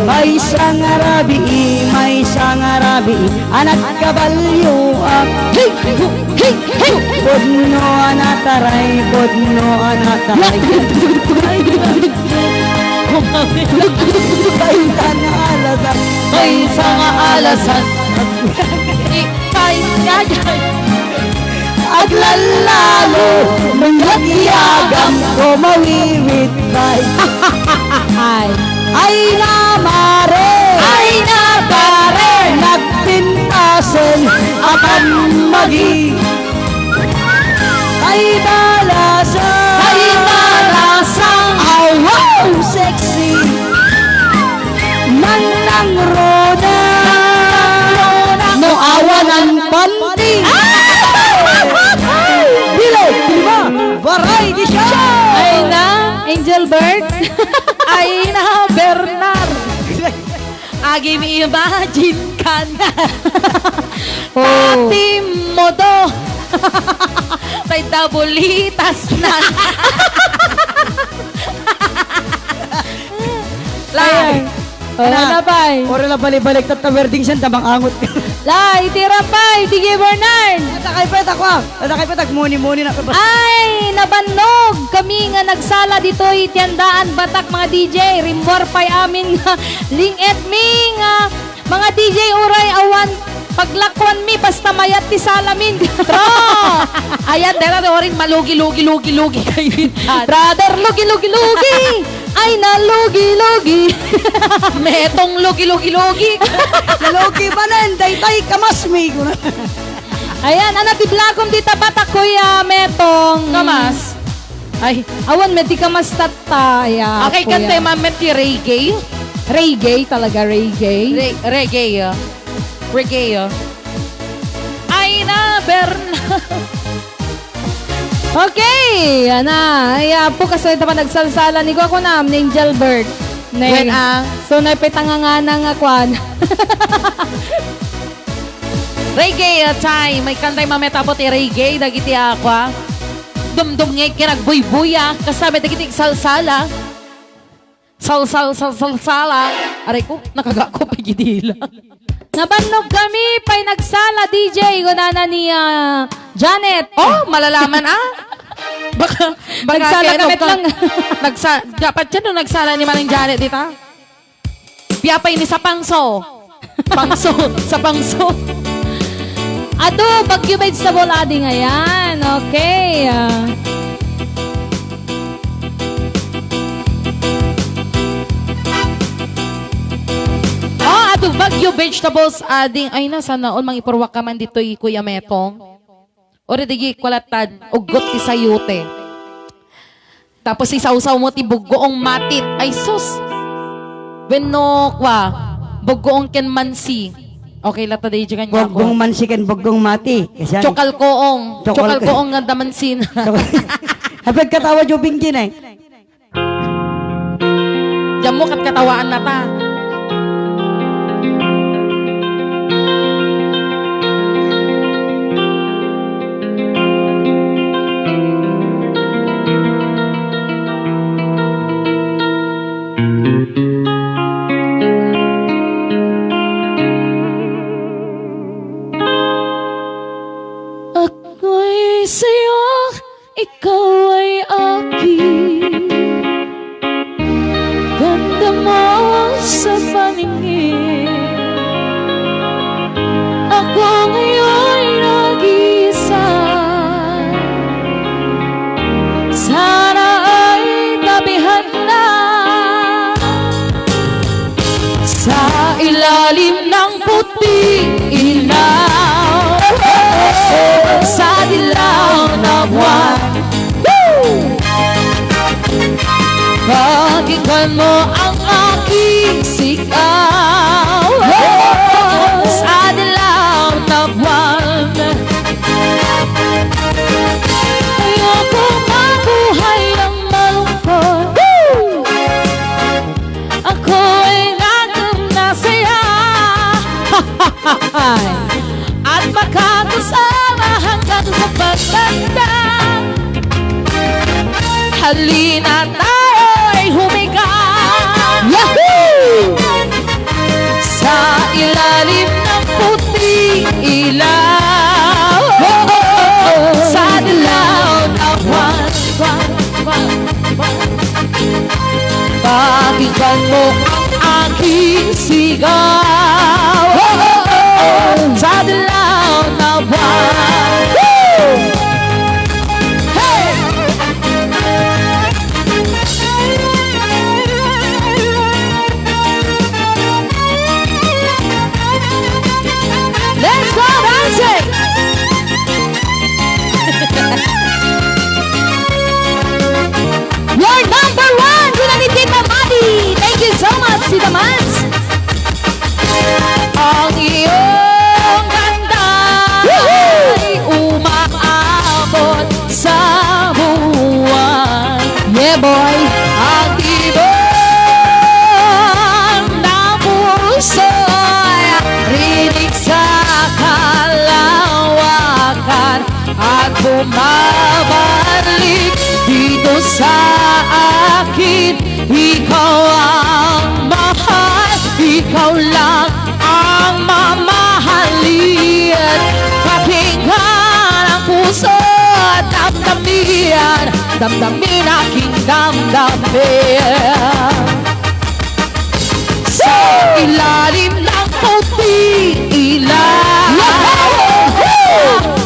May isang arabi, may isang arabi, anak kabalyo ako. Kodno anataray, kodno anataray. May isang alasan, may isang alasan. At lalalo, nagyagam ko mawiwit bay. Ay na mare, ay na pare, nagpintasen akan magi. Ay balasang, ay wow, sexy. Nang roda, no awanan panty. Bert. Ay na Bernard. Agi mi imagine ka na. Oh. Pati mo do. Tay dabulitas na. Lai. Oh, na pay. Ora la balik-balik tat wording siya tamang angot. Lai, tira pay, tige Bernard. Takay petak ko. Takay petak muni-muni na kabas. Ay, nabannog kami nga nagsala dito Tiandaan Batak mga DJ. Rimwar pay amin nga ling et mi nga mga DJ uray awan paglakwan mi basta mayat ti salamin. Ayan, dera rin malugi-lugi-lugi-lugi kayo. Brother, lugi-lugi-lugi. Ay, nalugi-lugi. Metong lugi-lugi-lugi. Nalogi pa nan, day-tay kamasmi ko na. Ayan, anak ti blagom dita Batak kuya metong. Kamas. Ay, Awan med ti kamas tatta. Ya, okay, kuya. kante mamet ti reggae. Reggae talaga, reggae. Reggae. Reggae. Ay na Bernard. Okay, ana. Ay, po kasi ito pa nagsalsala ni ko ako na, ni Angel Bird. When, So, naipitanganga nga kwan. Reggae time. May kantay mameta po ti reggae. Dagiti aqua. Dumdum ngay kinagbuy-buya. Kasama dagiti salsala. Salsala. Aray ko, nakagako pagidila. Nabannog kami, pa'y nagsala, DJ. Gunana ni Janet. Oh, malalaman Baka Nagsala kaya kamit lang. Dapat yan nung nagsala ni Maring Janet dita. Piyapay ni sa pangso. Sa pangso. Ato, Bagyo Vegetable ading ayan. Okay. Ato Bagyo Vegetables ading ay na sana all mangipurwak ka man dito Kuya Metong. Ore digi kwalatan ugot ti sayote. Tapos isawsaw mo ti bugoong matit. Ay sus. Wenno kwa bugoong ken mansi. Okay lata day jigan niya Bogong ko. mansikan, bogong mati. Kasi Chokal koong. Chokal Chokal koong nga damansin. Hapag katawa jo bingkin eh. Diyan mo kat katawaan na ta. Ako'y sa'yo, ikaw ay akin. Ganda mo sa paningin. Ako ngayon nag-iisa. Sana ay tabihan na sa ilalim ng puting ilaw. Sa dilaw na buwan. Pakinggan mo ang aking sigaw. Sa dilaw na buwan. Ayoko mabuhay ng malungkot. Ako ay nagam na saya. At makakasama hanggang sa pagtanda. Halina tayo'y humiga. Yahoo! Sa ilalim ng puting ilaw. Sa dilaw na buwan. Pakinggan mo ang aking sigaw. Sa dilaw na buwan. Hey! Let's go dancing! You're number one! Yun ni Tita Madi! Thank you so much, Tita Mans! Ang iyong ganda ay umaabot sa buwan. Yeah, boy. sa akin. Ikaw ang mahal, ikaw lang ang mamahalin. Pakinggan ang puso at damdamin, damdamin aking damdamin. Sa ilalim ng puting ilaw,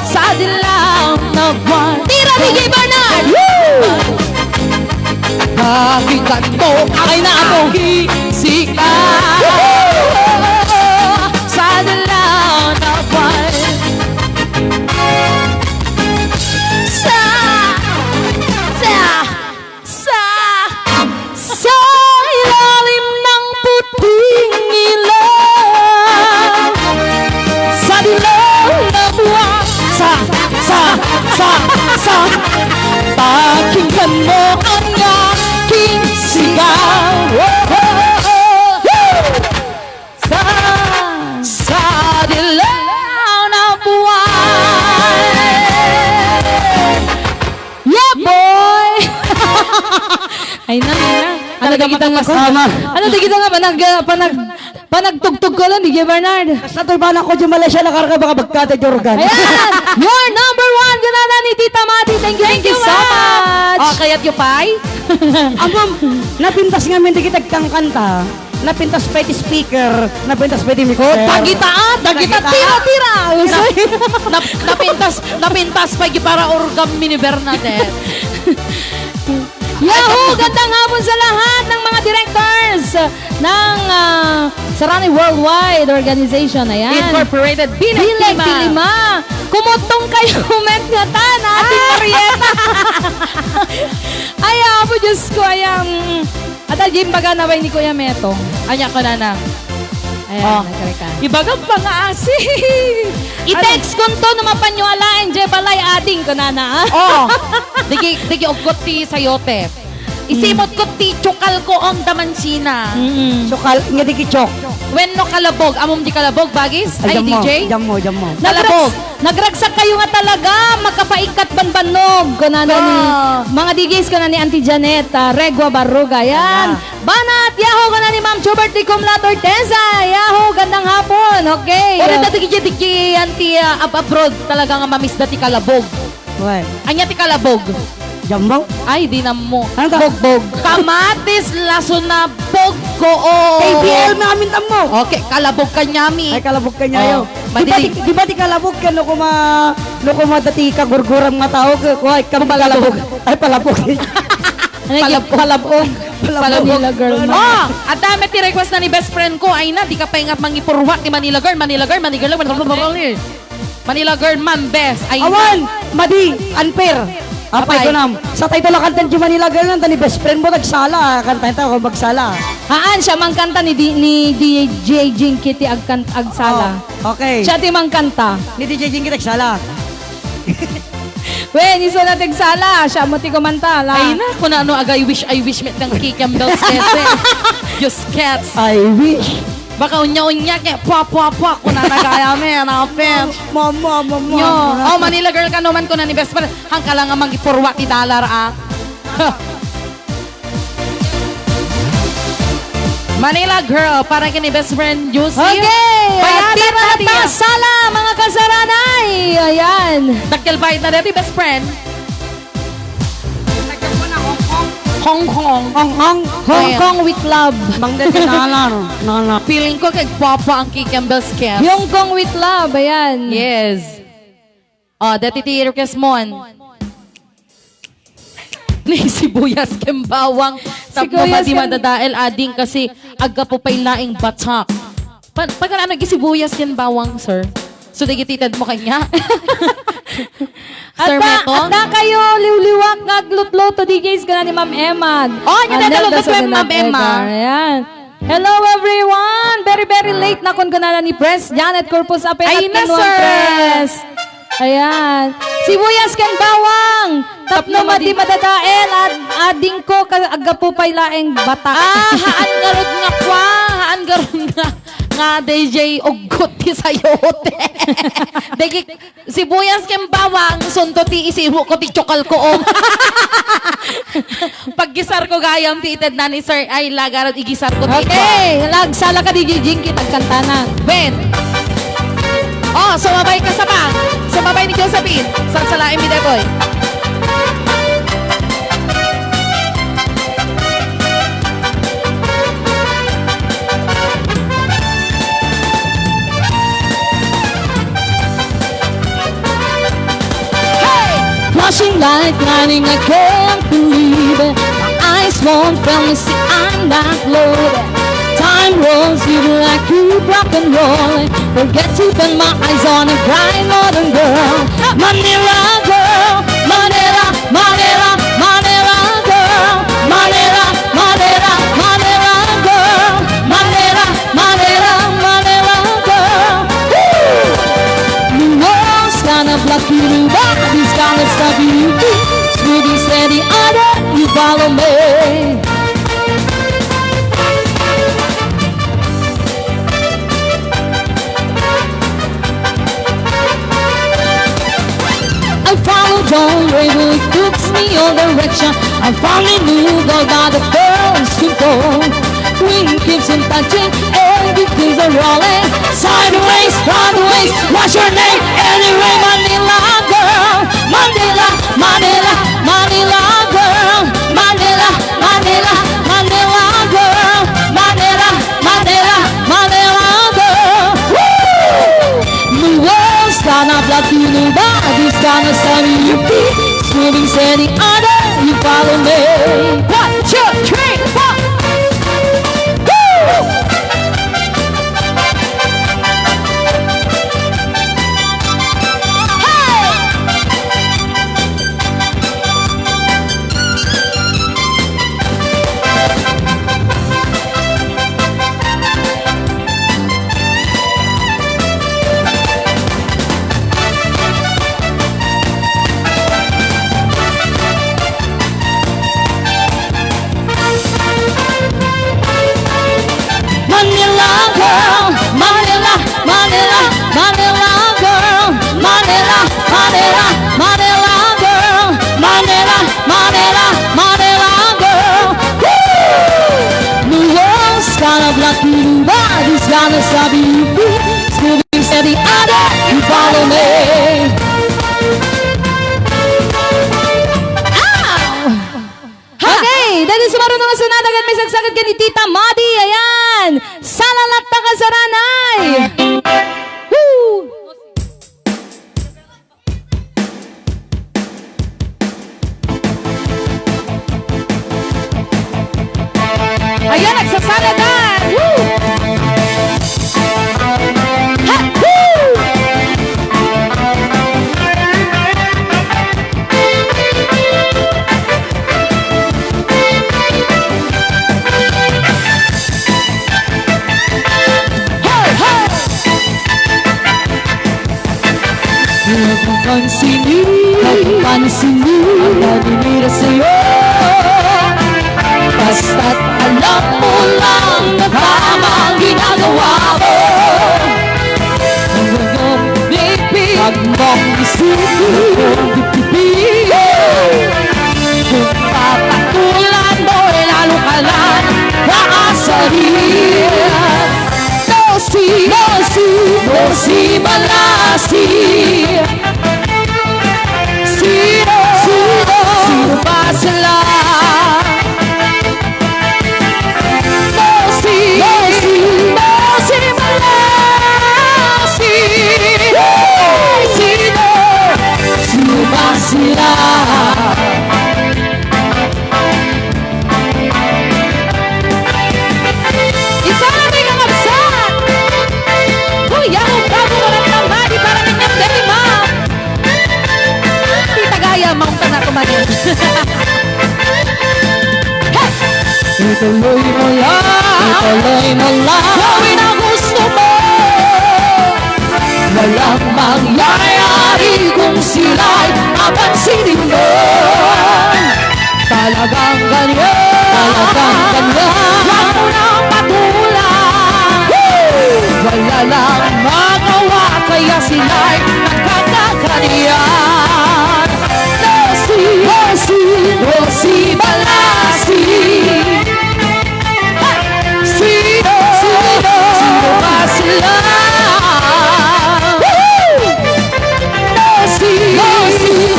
sa dilaw na buwan. Tira, DJ Bernard! Pakinggan mo Akin na ako. aking sigaw sa dilaw na buwan. Sa ilalim ng puting ilaw, sa dilaw na buwan. Pakinggan mo ang aking sigaw. Sa dilaw na buwan. Yeah, boy! Ay na. Ano na kita nga Kasama. Ano na kita nga panagtugtog ko lang, DJ Bernard. Sa turbana ko di Malaysia nakarga baka bagkata Jorgan. Ayan! Your number one ganana ni Tita Mati. Thank you so much! O, kaya't yupay? Amam, napintas nga min kita kang kanta. Napintas pa iti speaker, napintas pa iti mixer. Tagita, tira! Napintas pa yung para orgam mini Bernadette. Yahoo! Gandang hapon sa lahat ng mga directors ng Sarani Worldwide Organization. Ayan. Incorporated Bilag Bilag Pilima. Kumutong kayo met nga ta na ating Marieta. Ay, po Diyos ko. Ayang at aljim baga na ba ni Kuya Metong. Anya ko na. Ayan, nagkareka. Ibagang pangaasi. I-text ko to naman nyo alain, je balay ading ko na. Oh, digi ogkot ti sayote. Isimot ko ti chukal ko ang damansina. Sukal, nga di kichok. When no kalabog, amom di kalabog bagis? Ay, DJ? Jam mo. Kalabog. Nagragsak kayo nga talaga, magkapaikat banbanog. Kunana ni, mga DJs ko na ni Auntie Janet, Regua Barruga. Yan. Banat, yaho ka na ni Ma'am Chubert di Kumlat Orteza. Yaho, gandang hapon. Okay. Ora dati digi anti abroad talaga nga mamis dati kalabog. Why? Anya ti kalabog. Jam mo? Ay, di na mo. Ano ka? Bogbog. Kamatis laso na bog ko. KBL na amin tam mo. Okay, kalabog ka nyami. Ay kalabog ka niya yo. Madilig. Di ba di kalabog ka no kuma dati kagurguram nga tao ko ay kam kalabog. Ay palabog. Palabog. Manila girl. Oh, at dami ti request na ni best friend ko. Ay na, di ka pa ingat mangipurwak ni Manila girl. Manila girl. Manila girl, man best. Ay Awan, madi, unfair. Apay ko nam. Sa tayo lang kantan di Manila girl nang ni best friend mo nagsala. Kantan tayo kung magsala. Haan siya mangkanta ni DJ Jinky ti agsala. Oh, okay. Siya ti mangkanta. Ni DJ Jinky nagsala. Wen, iso na tigsala. Siya mo ti kumanta. Ay na, kung ano aga, I wish met ng kikam bells kese. Just cats. I wish. Baka unya-unya kaya pwa kung nanagayame, anapin. Mama. Yo, oh Manila girl ka naman ko na ni best friend. Hang ka lang nga mangipurwak ti dollar Manila girl, para kini best friend Juicy. Okay! Bayaran Tira na diya. ta sala, mga kasaranay! Ayan! Dakil bayad na dati best friend. Hong Kong. Hong Kong with love. Bang dati nana. Feeling ko kay Papa ang kikambel scam. Hong Kong with love, ayan. Yes. Oh, dati ti request mo. Ni sibuyas kembawang. Tapos Sibuyas di kem- madadael ading kasi aga po pa'y laing batak. Pag ano sibuyas yan bawang, sir? So, digititad mo kanya? Sir Meto? At na kayo, liwliwak, naglutloto DJs ka na ni Ma'am Emma. Oh, yun na Nelda talaga po yung Ma'am Emma. Ayan. Hello everyone! Very late na kun na ni Press. Janet Corpus Apel Ay at na, Kinuan sir. Press. Ayan. Sibuyas ken bawang. Tapno madi madadael at ading ko agapo pay laeng bata. Haan garod nga kwa. Haan garod nga. nga DJ Ugot ti sayote. Dagi sibuyas kem bawang sunto ti isiwo ko ti tsokal ko om. Paggisar ko gayam ti ited na ni Sir ay lagarot igisar ko ti. Okay, lagsala ka di Jinky tagkantanan. Ben. Oh, sumabay ka sa bang. Sumabay ni Josephine. Sansalain mi dekoy. Flashing light blinding, I can't believe it. My eyes won't fail me, see I'm not loaded. Time rolls, you like keep rock and rolling. Forget to put my eyes on a bright modern girl. Manila girl, Manila, Manila, Manila girl. Manila, Manila, Manila girl. Manila, Manila, Manila girl. Woo! The world's kind of lucky to this kind of stuff you do. Smoothie steady order, you follow me. I follow John Ravel, he cooks me all direction. I found a new girl by the first control. Queen keeps on touching, everything's a rolling. Sideways, sideways, what's your name? Anyway, Manila girl. Manila, Manila, Manila girl. Manila, Manila, Manila girl. Manila, Manila, Manila girl. Woo! The world's gonna block you, nobody's gonna stop you. Smoothing steady order, you follow me. 1, 2, 3, 4. Manila girl, Manila, Manila, Manila girl, Manila, Manila, Manila girl, Manila, Manila, Manila girl. Woo! The world's gonna block you, nobody's gonna stop you. Smoothing steady order, you follow me. Okay, dahil sumarunong naman sa nadagan, may sagsakit ka ni Tita Madi. Ayan, salalat na ka sa ranay. Woo! Ayan, nagsasaladan. Woo! Ha! Woo! Pansinin ang nabibira sa'yo. Basta't alam mo lang na tama ang ginagawa mo. Ang iyong bibig, huwag mong isipin, kung papatulan mo, lalo ka lang kakasarin. Dosi, malasi. Sino ba sila? Dosi, malasi. Sino ba sila? Isa natin ang absan. Kuya, kung bago ka namin ang madi para ninyang dali, ma'am. Tita Gaya, maunta na kumanin. Ituloy mo lang, gawin ang gusto mo. Walang mangyayari kung sila'y papansinin mo. Talagang ganyan, huwag mo nang patulang. walang magawa kaya sila'y nagkakakariyan. Rosie Balasi. Sino ba sila? Rosie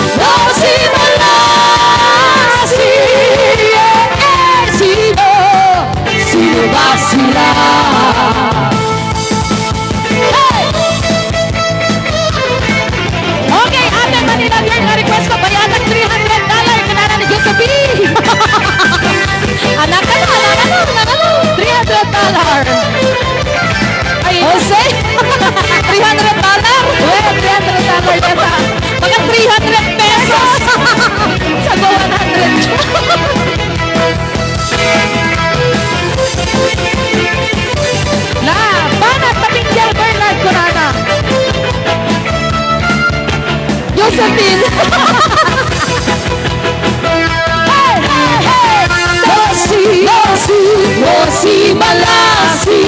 Balasi. Sino ba sila? Okay, Ate Manila Girl, na-request ko bayatag $300 kanana ni Josephine. Anak ka na, $300. Ay, Jose? $300? Well, $300 yata. Mga 300 pesos. Sago 100. Na, banat pating Jel Bernard ko na. Josephine. Rosie Balasi.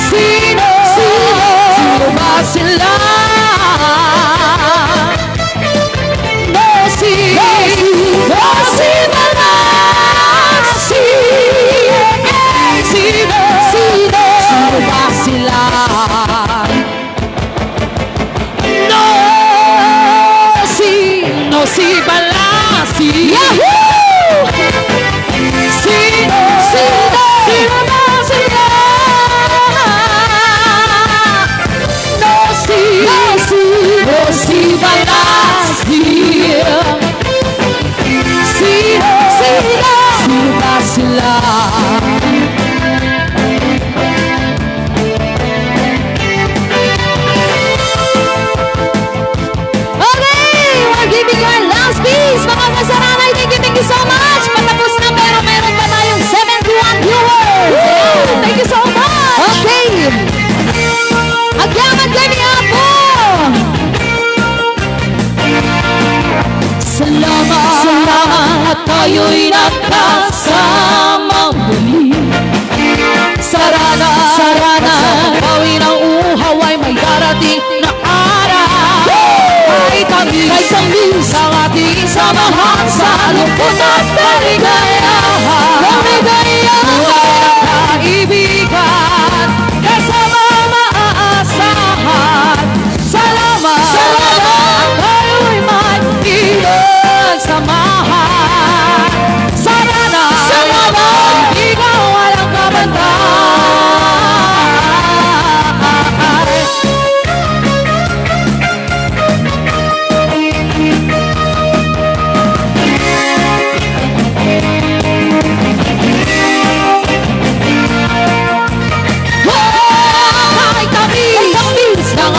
Sino ba sila? Rosie Balasi. Sino ba sila? Rosie Balasi. Yahoo! Sino ba sila? Rosie Balasi. Sino ba sila? Giving our last piece, mga kasaranay, thank you so much. Patapos na pero meron pa tayong 71 viewers. Thank you so much. Okay. Agyaman kami po. Salamat tayo'y nakasama muli. Sarana, sa pagbawi ng uhaw ay may darating na araw. Kahit ang minsan ating samahan sa lungkot at kaligayahan. Kaibigan, kasama maaasahan. Salamat, tayo'y may pinagsamahan. Sarana, kaibigan, walang kabantay.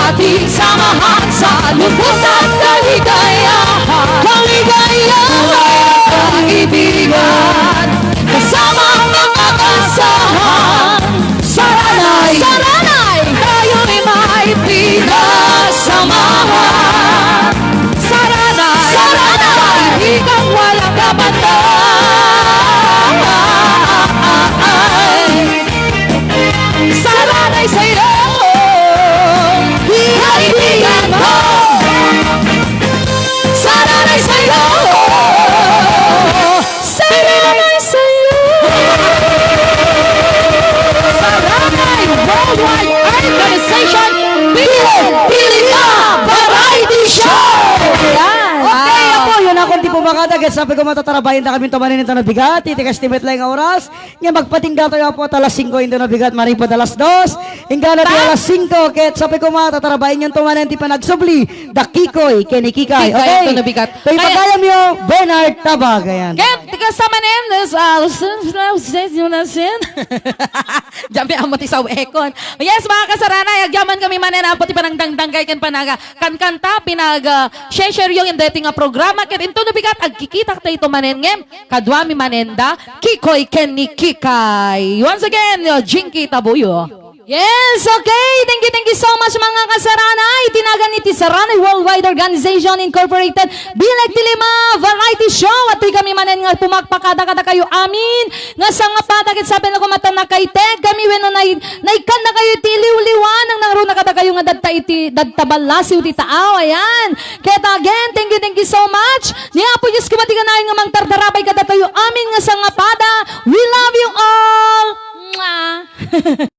Ating samahan sa lungkot at kaligayahan. Kaibigan, kasama ang mga kasahan. Saranay, tayo'y may pinagsamahan. Saranay, kaibigan, walang kabantay. Saranay sa'yo, kaibigan mo. Saranay sa'yo. Saranay sa'yo. Saranay Worldwide Organization Pili ka Variety Show. Okay, ako, yun ako di po makadagat. Sabi ko matatarabahin na kami tumanin ito na bigat. Iti-estimate lang ang oras. Nga magpatingga tayo po at alas 5 ito na bigat. Maring po alas 2. Ingga na di alas 5. Kaya sabi ko matatarabahin yung tumanin ti pa nagsubli. Dakikoy, Kenikikay. Okay. ito na bigat. Tayo pagayam yung Bernard Tabag. Ayan. Kaya, tika sa manin, Diyan pa amot isaw ekon. Yes, mga kasaranay, agyaman kami manin, pati pa nang dangdanggay kan panaga. Kankanta, share yung dating nga programa. Kaya ito na bigat, agkikita tayo ito manin ngem. Kadwami manenda, Kikoy Kenikikay. Once again, Jinky Tabuyo. Yes, okay. Thank you so much mga kasaranay. Tinagan ni Saranay Worldwide Organization Incorporated. Bilag Tilima Variety Show. At kami manen nga pumakpakada-kada kayo amin. Nga sa nga patakit sabi na kumata na kay Tek. Kami weno naikan na kayo tiliw-liwan. Ang nangro na kada kayo nga dadtabalasiw ti taaw. Ayan. Kaya again, thank you so much. Niya po Diyos kumatigan na nga mang tardarapay kada tayo amin nga sa nga pada. We love you all. Mwah.